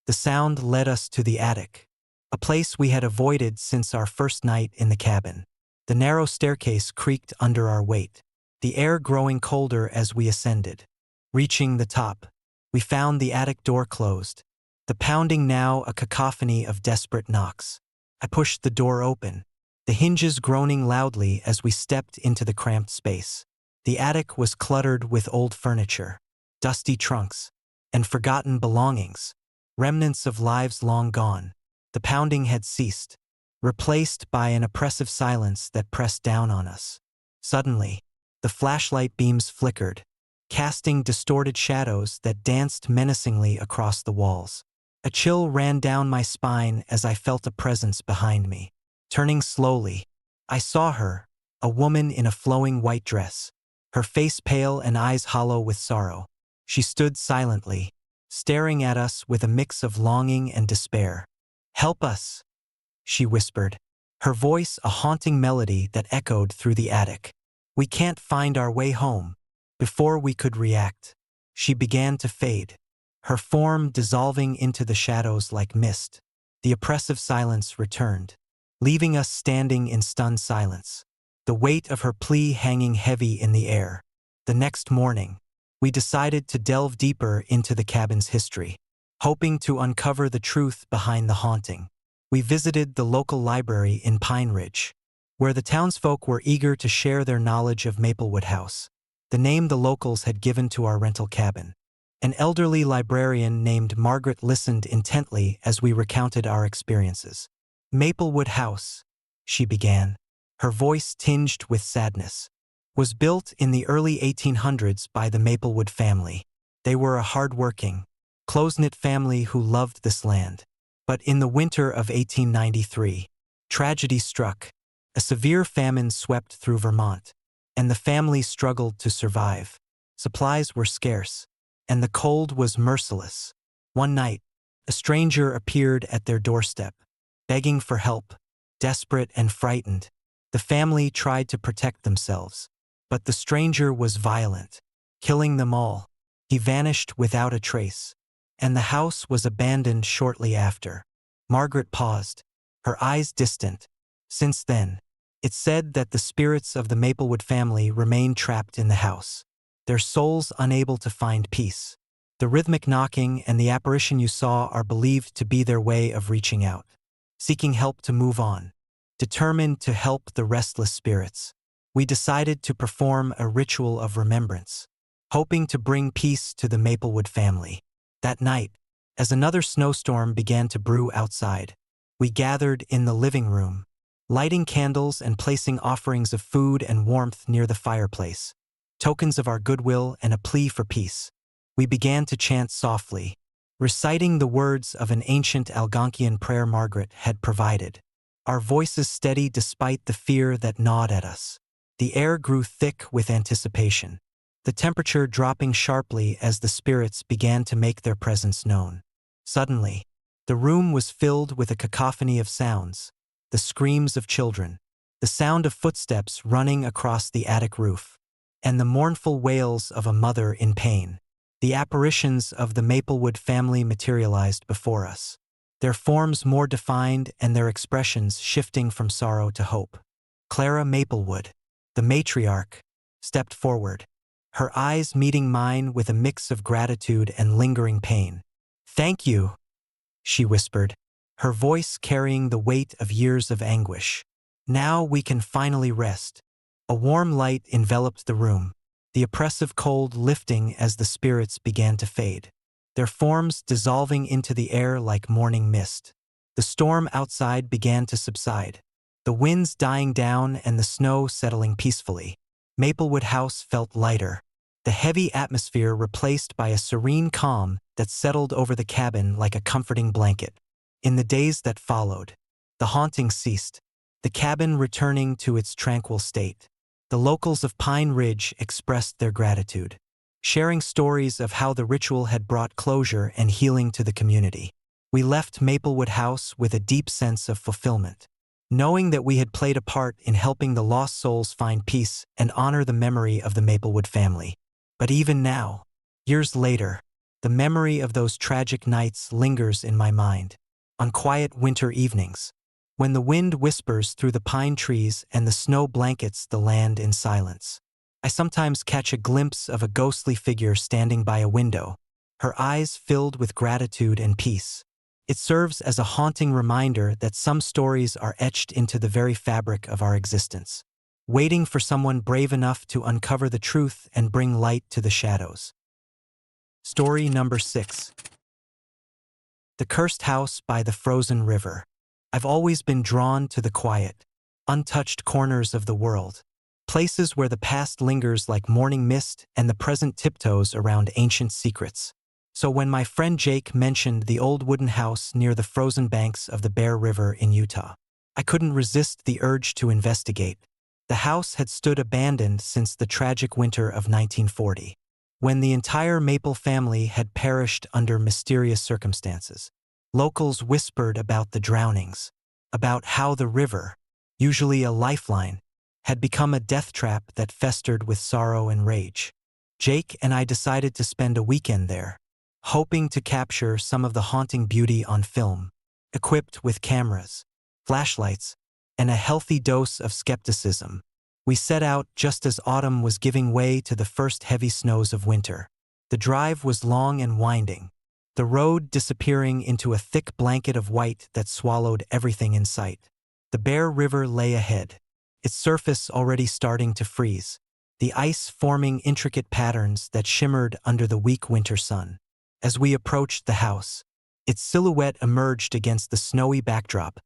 The sound led us to the attic, a place we had avoided since our first night in the cabin. The narrow staircase creaked under our weight, the air growing colder as we ascended. Reaching the top, we found the attic door closed, the pounding now a cacophony of desperate knocks. I pushed the door open, the hinges groaning loudly as we stepped into the cramped space. The attic was cluttered with old furniture, dusty trunks, and forgotten belongings, remnants of lives long gone. The pounding had ceased, replaced by an oppressive silence that pressed down on us. Suddenly, the flashlight beams flickered, casting distorted shadows that danced menacingly across the walls. A chill ran down my spine as I felt a presence behind me. Turning slowly, I saw her, a woman in a flowing white dress, her face pale and eyes hollow with sorrow. She stood silently, staring at us with a mix of longing and despair. "Help us," she whispered, her voice a haunting melody that echoed through the attic. "We can't find our way home." Before we could react, she began to fade, her form dissolving into the shadows like mist. The oppressive silence returned, leaving us standing in stunned silence, the weight of her plea hanging heavy in the air. The next morning, we decided to delve deeper into the cabin's history, hoping to uncover the truth behind the haunting. We visited the local library in Pine Ridge, where the townsfolk were eager to share their knowledge of Maplewood House, the name the locals had given to our rental cabin. An elderly librarian named Margaret listened intently as we recounted our experiences. "Maplewood House," she began, her voice tinged with sadness, "was built in the early 1800s by the Maplewood family. They were a hard-working, close-knit family who loved this land. But in the winter of 1893, tragedy struck. A severe famine swept through Vermont, and the family struggled to survive. Supplies were scarce, and the cold was merciless. One night, a stranger appeared at their doorstep, begging for help. Desperate and frightened, the family tried to protect themselves. But the stranger was violent, killing them all. He vanished without a trace, and the house was abandoned shortly after." Margaret paused, her eyes distant. "Since then, it's said that the spirits of the Maplewood family remain trapped in the house, their souls unable to find peace. The rhythmic knocking and the apparition you saw are believed to be their way of reaching out, seeking help to move on. Determined to help the restless spirits, we decided to perform a ritual of remembrance, hoping to bring peace to the Maplewood family." That night, as another snowstorm began to brew outside, we gathered in the living room, lighting candles and placing offerings of food and warmth near the fireplace, tokens of our goodwill and a plea for peace. We began to chant softly, reciting the words of an ancient Algonquian prayer Margaret had provided, our voices steady despite the fear that gnawed at us. The air grew thick with anticipation, the temperature dropping sharply as the spirits began to make their presence known. Suddenly, the room was filled with a cacophony of sounds, the screams of children, the sound of footsteps running across the attic roof, and the mournful wails of a mother in pain. The apparitions of the Maplewood family materialized before us, their forms more defined and their expressions shifting from sorrow to hope. Clara Maplewood, the matriarch, stepped forward, her eyes meeting mine with a mix of gratitude and lingering pain. "Thank you," she whispered, her voice carrying the weight of years of anguish. "Now we can finally rest." A warm light enveloped the room, the oppressive cold lifting as the spirits began to fade, their forms dissolving into the air like morning mist. The storm outside began to subside, the winds dying down and the snow settling peacefully. Maplewood House felt lighter, the heavy atmosphere replaced by a serene calm that settled over the cabin like a comforting blanket. In the days that followed, the haunting ceased, the cabin returning to its tranquil state. The locals of Pine Ridge expressed their gratitude, sharing stories of how the ritual had brought closure and healing to the community. We left Maplewood House with a deep sense of fulfillment, knowing that we had played a part in helping the lost souls find peace and honor the memory of the Maplewood family. But even now, years later, the memory of those tragic nights lingers in my mind. On quiet winter evenings, when the wind whispers through the pine trees and the snow blankets the land in silence, I sometimes catch a glimpse of a ghostly figure standing by a window, her eyes filled with gratitude and peace. It serves as a haunting reminder that some stories are etched into the very fabric of our existence, waiting for someone brave enough to uncover the truth and bring light to the shadows. Story number 6. The Cursed House by the Frozen River. I've always been drawn to the quiet, untouched corners of the world, places where the past lingers like morning mist and the present tiptoes around ancient secrets. So when my friend Jake mentioned the old wooden house near the frozen banks of the Bear River in Utah, I couldn't resist the urge to investigate. The house had stood abandoned since the tragic winter of 1940, when the entire Maple family had perished under mysterious circumstances. Locals whispered about the drownings, about how the river, usually a lifeline, had become a death trap that festered with sorrow and rage. Jake and I decided to spend a weekend there, hoping to capture some of the haunting beauty on film, equipped with cameras, flashlights, and a healthy dose of skepticism. We set out just as autumn was giving way to the first heavy snows of winter. The drive was long and winding, the road disappearing into a thick blanket of white that swallowed everything in sight. The Bear River lay ahead, its surface already starting to freeze, the ice forming intricate patterns that shimmered under the weak winter sun. As we approached the house, its silhouette emerged against the snowy backdrop,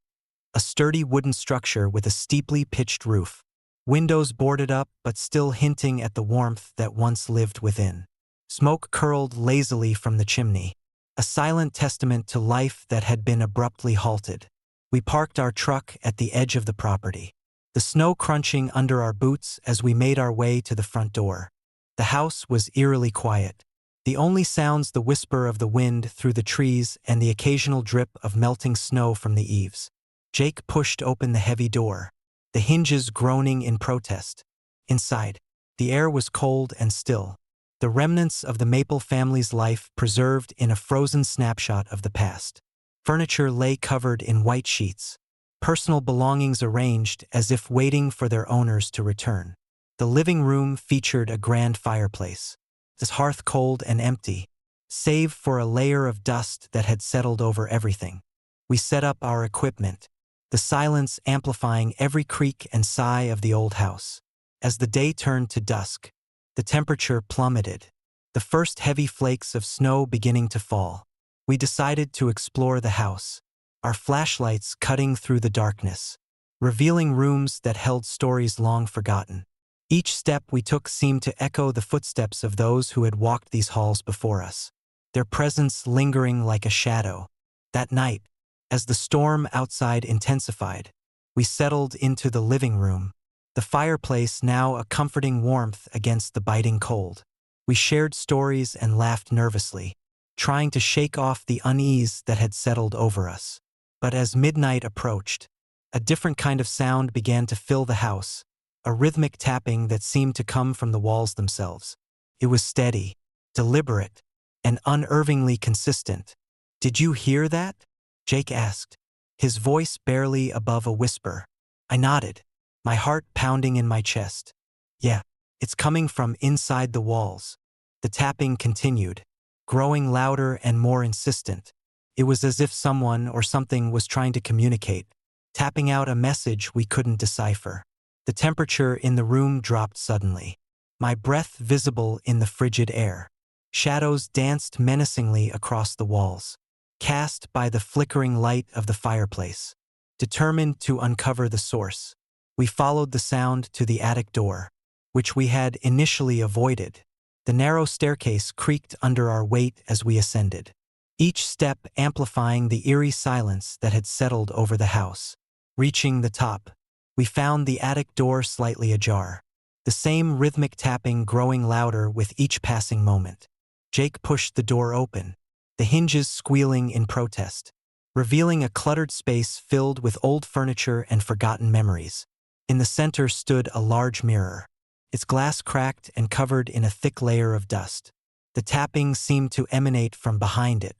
a sturdy wooden structure with a steeply pitched roof, windows boarded up but still hinting at the warmth that once lived within. Smoke curled lazily from the chimney, a silent testament to life that had been abruptly halted. We parked our truck at the edge of the property, the snow crunching under our boots as we made our way to the front door. The house was eerily quiet, the only sounds the whisper of the wind through the trees and the occasional drip of melting snow from the eaves. Jake pushed open the heavy door, the hinges groaning in protest. Inside, the air was cold and still, the remnants of the Maple family's life preserved in a frozen snapshot of the past. Furniture lay covered in white sheets, personal belongings arranged as if waiting for their owners to return. The living room featured a grand fireplace, its hearth cold and empty, save for a layer of dust that had settled over everything. We set up our equipment, the silence amplifying every creak and sigh of the old house. As the day turned to dusk, the temperature plummeted, the first heavy flakes of snow beginning to fall. We decided to explore the house, our flashlights cutting through the darkness, revealing rooms that held stories long forgotten. Each step we took seemed to echo the footsteps of those who had walked these halls before us, their presence lingering like a shadow. That night, as the storm outside intensified, we settled into the living room, the fireplace now a comforting warmth against the biting cold. We shared stories and laughed nervously, trying to shake off the unease that had settled over us. But as midnight approached, a different kind of sound began to fill the house, a rhythmic tapping that seemed to come from the walls themselves. It was steady, deliberate, and unnervingly consistent. "Did you hear that?" Jake asked, his voice barely above a whisper. I nodded, my heart pounding in my chest. "Yeah, it's coming from inside the walls." The tapping continued, growing louder and more insistent. It was as if someone or something was trying to communicate, tapping out a message we couldn't decipher. The temperature in the room dropped suddenly, my breath visible in the frigid air. Shadows danced menacingly across the walls, cast by the flickering light of the fireplace. Determined to uncover the source, we followed the sound to the attic door, which we had initially avoided. The narrow staircase creaked under our weight as we ascended, each step amplifying the eerie silence that had settled over the house. Reaching the top, we found the attic door slightly ajar, the same rhythmic tapping growing louder with each passing moment. Jake pushed the door open, the hinges squealing in protest, revealing a cluttered space filled with old furniture and forgotten memories. In the center stood a large mirror, its glass cracked and covered in a thick layer of dust. The tapping seemed to emanate from behind it.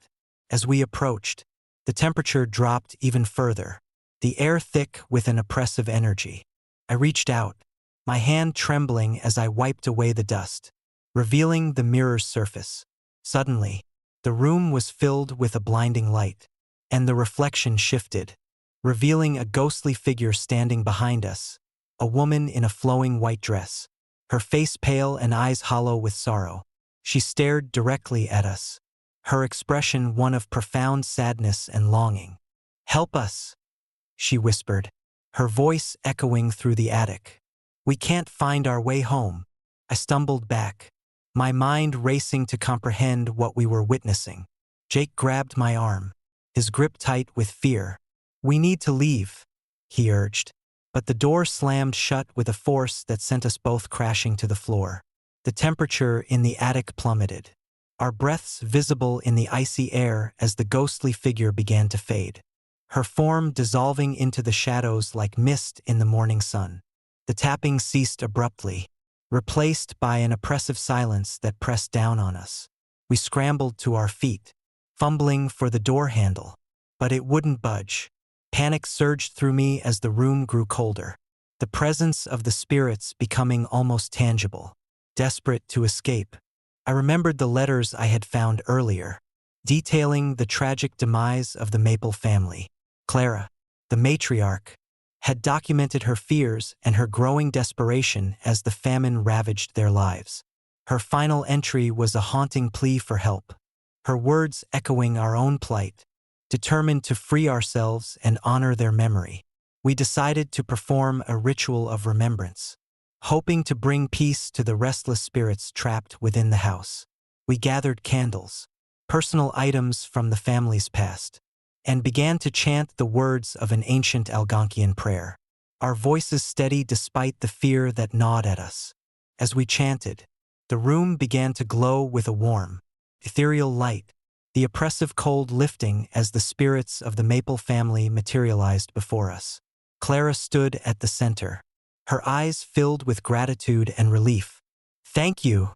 As we approached, the temperature dropped even further, the air thick with an oppressive energy. I reached out, my hand trembling as I wiped away the dust, revealing the mirror's surface. Suddenly, the room was filled with a blinding light, and the reflection shifted, revealing a ghostly figure standing behind us, a woman in a flowing white dress, her face pale and eyes hollow with sorrow. She stared directly at us, her expression one of profound sadness and longing. "Help us," she whispered, her voice echoing through the attic. "We can't find our way home." I stumbled back, my mind racing to comprehend what we were witnessing. Jake grabbed my arm, his grip tight with fear. "We need to leave," he urged, but the door slammed shut with a force that sent us both crashing to the floor. The temperature in the attic plummeted, our breaths visible in the icy air as the ghostly figure began to fade, her form dissolving into the shadows like mist in the morning sun. The tapping ceased abruptly, replaced by an oppressive silence that pressed down on us. We scrambled to our feet, fumbling for the door handle, but it wouldn't budge. Panic surged through me as the room grew colder, the presence of the spirits becoming almost tangible. Desperate to escape, I remembered the letters I had found earlier, detailing the tragic demise of the Maple family. Clara, the matriarch, had documented her fears and her growing desperation as the famine ravaged their lives. Her final entry was a haunting plea for help, her words echoing our own plight. Determined to free ourselves and honor their memory, we decided to perform a ritual of remembrance, hoping to bring peace to the restless spirits trapped within the house. We gathered candles, personal items from the family's past, and began to chant the words of an ancient Algonquian prayer, our voices steady despite the fear that gnawed at us. As we chanted, the room began to glow with a warm, ethereal light, the oppressive cold lifting as the spirits of the Maple family materialized before us. Clara stood at the center, her eyes filled with gratitude and relief. "Thank you,"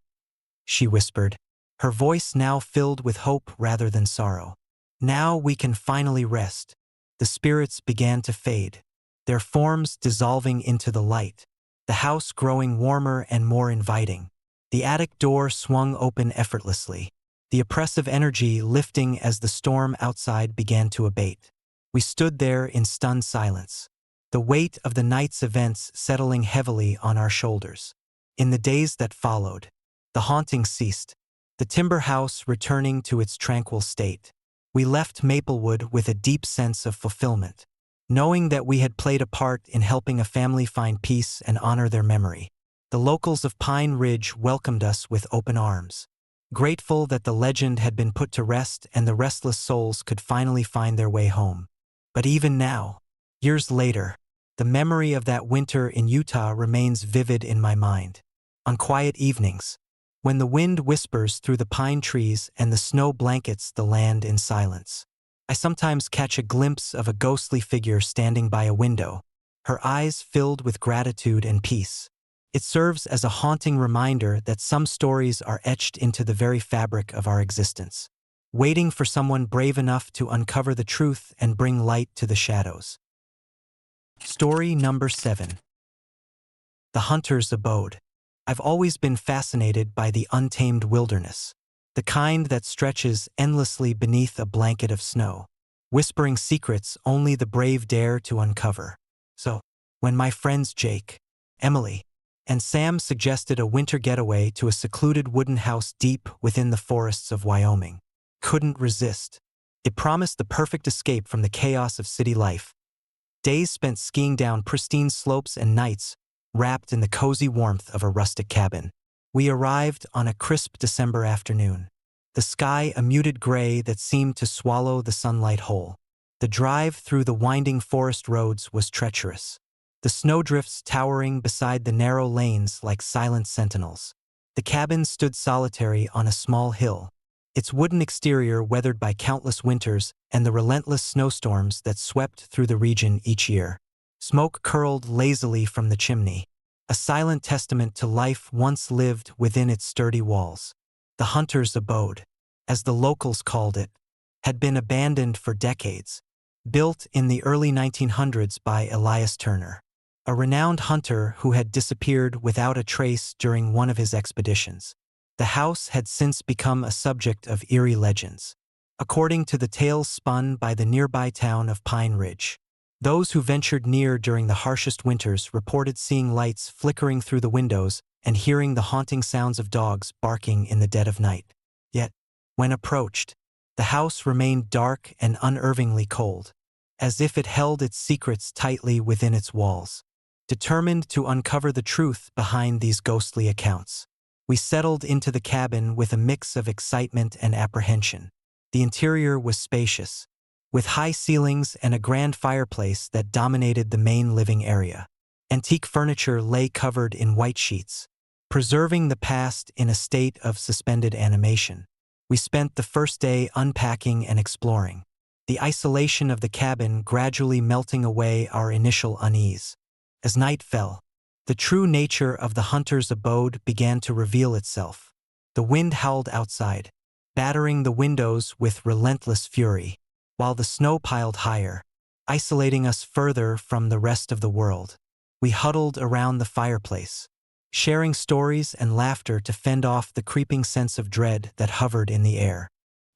she whispered, her voice now filled with hope rather than sorrow. "Now we can finally rest." The spirits began to fade, their forms dissolving into the light, the house growing warmer and more inviting. The attic door swung open effortlessly, the oppressive energy lifting as the storm outside began to abate. We stood there in stunned silence, the weight of the night's events settling heavily on our shoulders. In the days that followed, the haunting ceased, the timber house returning to its tranquil state. We left Maplewood with a deep sense of fulfillment, knowing that we had played a part in helping a family find peace and honor their memory. The locals of Pine Ridge welcomed us with open arms, grateful that the legend had been put to rest and the restless souls could finally find their way home. But even now, years later, the memory of that winter in Utah remains vivid in my mind. On quiet evenings, when the wind whispers through the pine trees and the snow blankets the land in silence, I sometimes catch a glimpse of a ghostly figure standing by a window, her eyes filled with gratitude and peace. It serves as a haunting reminder that some stories are etched into the very fabric of our existence, waiting for someone brave enough to uncover the truth and bring light to the shadows. Story number 7. The Hunter's Abode. I've always been fascinated by the untamed wilderness, the kind that stretches endlessly beneath a blanket of snow, whispering secrets only the brave dare to uncover. So, when my friends Jake, Emily, and Sam suggested a winter getaway to a secluded wooden house deep within the forests of Wyoming, couldn't resist. It promised the perfect escape from the chaos of city life. Days spent skiing down pristine slopes and nights wrapped in the cozy warmth of a rustic cabin. We arrived on a crisp December afternoon, the sky a muted gray that seemed to swallow the sunlight whole. The drive through the winding forest roads was treacherous, the snowdrifts towering beside the narrow lanes like silent sentinels. The cabin stood solitary on a small hill, its wooden exterior weathered by countless winters and the relentless snowstorms that swept through the region each year. Smoke curled lazily from the chimney, a silent testament to life once lived within its sturdy walls. The Hunter's Abode, as the locals called it, had been abandoned for decades, built in the early 1900s by Elias Turner, a renowned hunter who had disappeared without a trace during one of his expeditions. The house had since become a subject of eerie legends, according to the tales spun by the nearby town of Pine Ridge. Those who ventured near during the harshest winters reported seeing lights flickering through the windows and hearing the haunting sounds of dogs barking in the dead of night. Yet, when approached, the house remained dark and unnervingly cold, as if it held its secrets tightly within its walls. Determined to uncover the truth behind these ghostly accounts, we settled into the cabin with a mix of excitement and apprehension. The interior was spacious, with high ceilings and a grand fireplace that dominated the main living area. Antique furniture lay covered in white sheets, preserving the past in a state of suspended animation. We spent the first day unpacking and exploring, the isolation of the cabin gradually melting away our initial unease. As night fell, the true nature of the hunter's abode began to reveal itself. The wind howled outside, battering the windows with relentless fury, while the snow piled higher, isolating us further from the rest of the world. We huddled around the fireplace, sharing stories and laughter to fend off the creeping sense of dread that hovered in the air.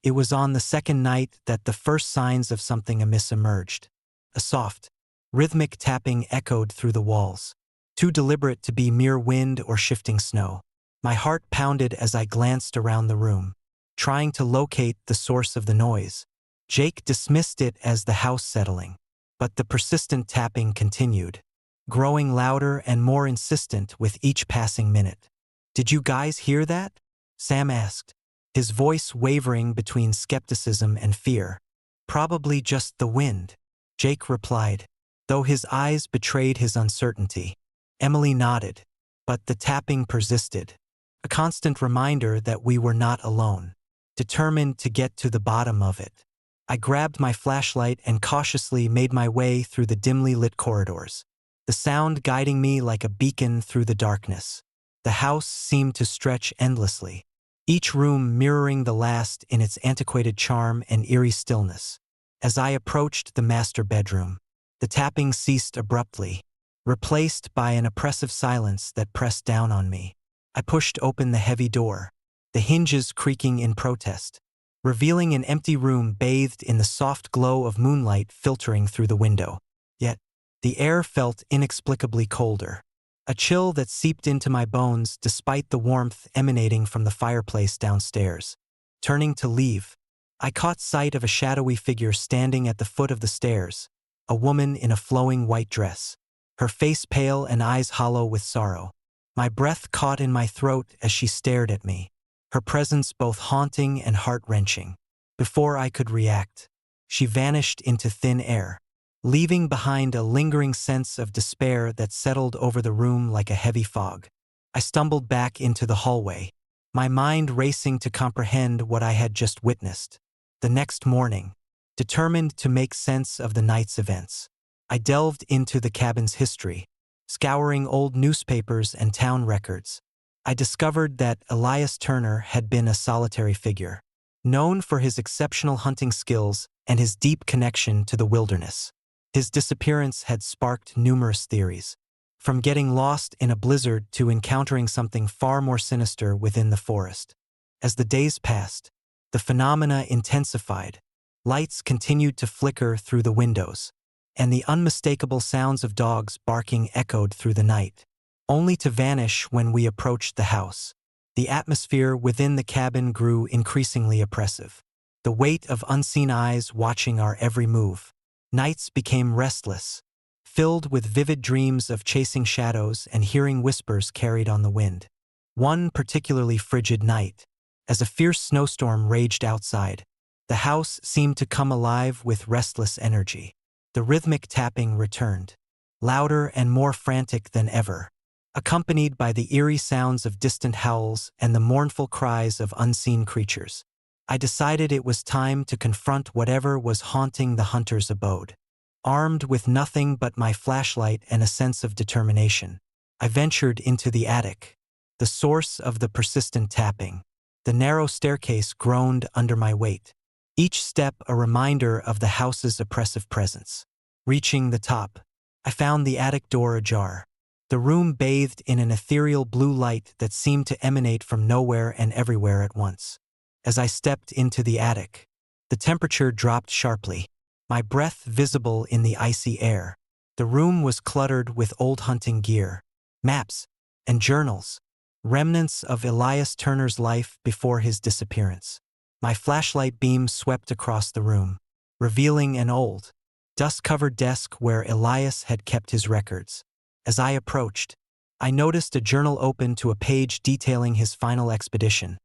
It was on the second night that the first signs of something amiss emerged. A soft, rhythmic tapping echoed through the walls, too deliberate to be mere wind or shifting snow. My heart pounded as I glanced around the room, trying to locate the source of the noise. Jake dismissed it as the house settling, but the persistent tapping continued, growing louder and more insistent with each passing minute. "Did you guys hear that?" Sam asked, his voice wavering between skepticism and fear. "Probably just the wind," Jake replied, though his eyes betrayed his uncertainty. Emily nodded, but the tapping persisted, a constant reminder that we were not alone. Determined to get to the bottom of it, I grabbed my flashlight and cautiously made my way through the dimly lit corridors, the sound guiding me like a beacon through the darkness. The house seemed to stretch endlessly, each room mirroring the last in its antiquated charm and eerie stillness. As I approached the master bedroom, the tapping ceased abruptly, replaced by an oppressive silence that pressed down on me. I pushed open the heavy door, the hinges creaking in protest, revealing an empty room bathed in the soft glow of moonlight filtering through the window. Yet, the air felt inexplicably colder, a chill that seeped into my bones despite the warmth emanating from the fireplace downstairs. Turning to leave, I caught sight of a shadowy figure standing at the foot of the stairs, a woman in a flowing white dress, her face pale and eyes hollow with sorrow. My breath caught in my throat as she stared at me, her presence both haunting and heart-wrenching. Before I could react, she vanished into thin air, leaving behind a lingering sense of despair that settled over the room like a heavy fog. I stumbled back into the hallway, my mind racing to comprehend what I had just witnessed. The next morning, determined to make sense of the night's events, I delved into the cabin's history, scouring old newspapers and town records. I discovered that Elias Turner had been a solitary figure, known for his exceptional hunting skills and his deep connection to the wilderness. His disappearance had sparked numerous theories, from getting lost in a blizzard to encountering something far more sinister within the forest. As the days passed, the phenomena intensified. Lights continued to flicker through the windows, and the unmistakable sounds of dogs barking echoed through the night, only to vanish when we approached the house. The atmosphere within the cabin grew increasingly oppressive, the weight of unseen eyes watching our every move. Nights became restless, filled with vivid dreams of chasing shadows and hearing whispers carried on the wind. One particularly frigid night, as a fierce snowstorm raged outside, the house seemed to come alive with restless energy. The rhythmic tapping returned, louder and more frantic than ever, accompanied by the eerie sounds of distant howls and the mournful cries of unseen creatures. I decided it was time to confront whatever was haunting the hunter's abode. Armed with nothing but my flashlight and a sense of determination, I ventured into the attic, the source of the persistent tapping. The narrow staircase groaned under my weight, each step a reminder of the house's oppressive presence. Reaching the top, I found the attic door ajar. The room bathed in an ethereal blue light that seemed to emanate from nowhere and everywhere at once. As I stepped into the attic, the temperature dropped sharply, my breath visible in the icy air. The room was cluttered with old hunting gear, maps, and journals, remnants of Elias Turner's life before his disappearance. My flashlight beam swept across the room, revealing an old, dust-covered desk where Elias had kept his records. As I approached, I noticed a journal open to a page detailing his final expedition,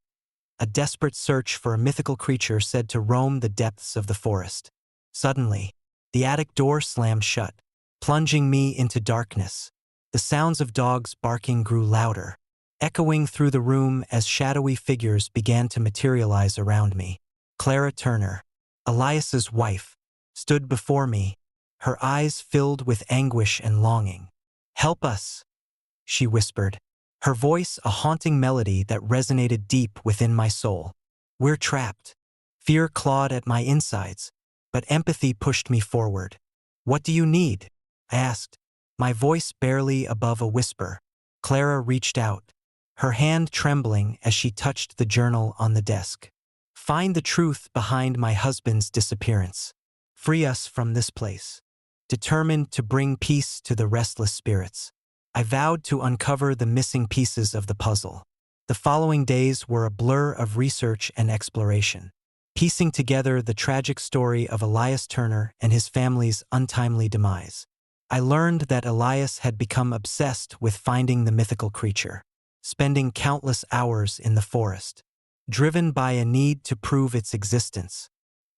a desperate search for a mythical creature said to roam the depths of the forest. Suddenly, the attic door slammed shut, plunging me into darkness. The sounds of dogs barking grew louder, echoing through the room as shadowy figures began to materialize around me. Clara Turner, Elias's wife, stood before me, her eyes filled with anguish and longing. "Help us," she whispered, her voice a haunting melody that resonated deep within my soul. "We're trapped." Fear clawed at my insides, but empathy pushed me forward. "What do you need?" I asked, my voice barely above a whisper. Clara reached out, her hand trembling as she touched the journal on the desk. "Find the truth behind my husband's disappearance. Free us from this place." Determined to bring peace to the restless spirits, I vowed to uncover the missing pieces of the puzzle. The following days were a blur of research and exploration, piecing together the tragic story of Elias Turner and his family's untimely demise. I learned that Elias had become obsessed with finding the mythical creature, spending countless hours in the forest, driven by a need to prove its existence.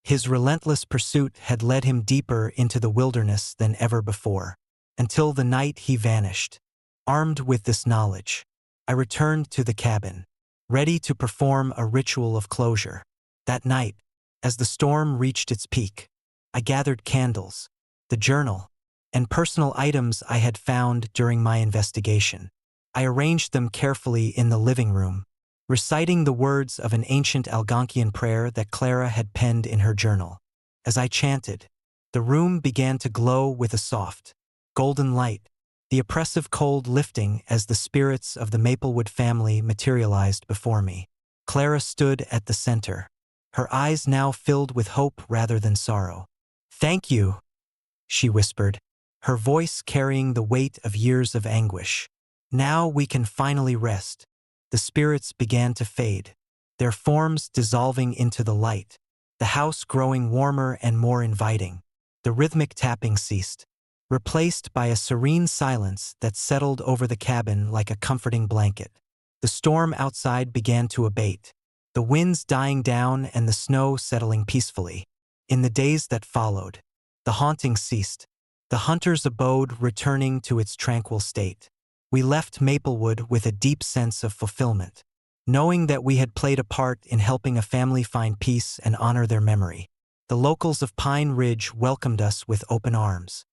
His relentless pursuit had led him deeper into the wilderness than ever before, until the night he vanished. Armed with this knowledge, I returned to the cabin, ready to perform a ritual of closure. That night, as the storm reached its peak, I gathered candles, the journal, and personal items I had found during my investigation. I arranged them carefully in the living room, reciting the words of an ancient Algonquian prayer that Clara had penned in her journal. As I chanted, the room began to glow with a soft, golden light, the oppressive cold lifting as the spirits of the Maplewood family materialized before me. Clara stood at the center, her eyes now filled with hope rather than sorrow. "Thank you," she whispered, her voice carrying the weight of years of anguish. "Now we can finally rest." The spirits began to fade, their forms dissolving into the light, the house growing warmer and more inviting. The rhythmic tapping ceased, replaced by a serene silence that settled over the cabin like a comforting blanket. The storm outside began to abate, the winds dying down and the snow settling peacefully. In the days that followed, the haunting ceased, the hunter's abode returning to its tranquil state. We left Maplewood with a deep sense of fulfillment, knowing that we had played a part in helping a family find peace and honor their memory. The locals of Pine Ridge welcomed us with open arms,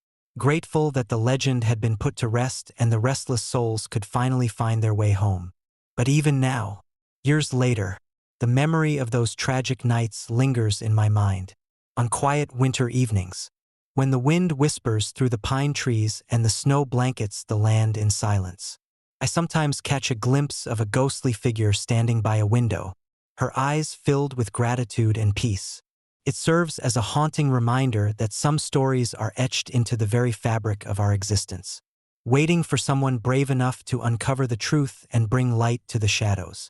grateful that the legend had been put to rest and the restless souls could finally find their way home. But even now, years later, the memory of those tragic nights lingers in my mind. On quiet winter evenings, when the wind whispers through the pine trees and the snow blankets the land in silence, I sometimes catch a glimpse of a ghostly figure standing by a window, her eyes filled with gratitude and peace. It serves as a haunting reminder that some stories are etched into the very fabric of our existence, waiting for someone brave enough to uncover the truth and bring light to the shadows.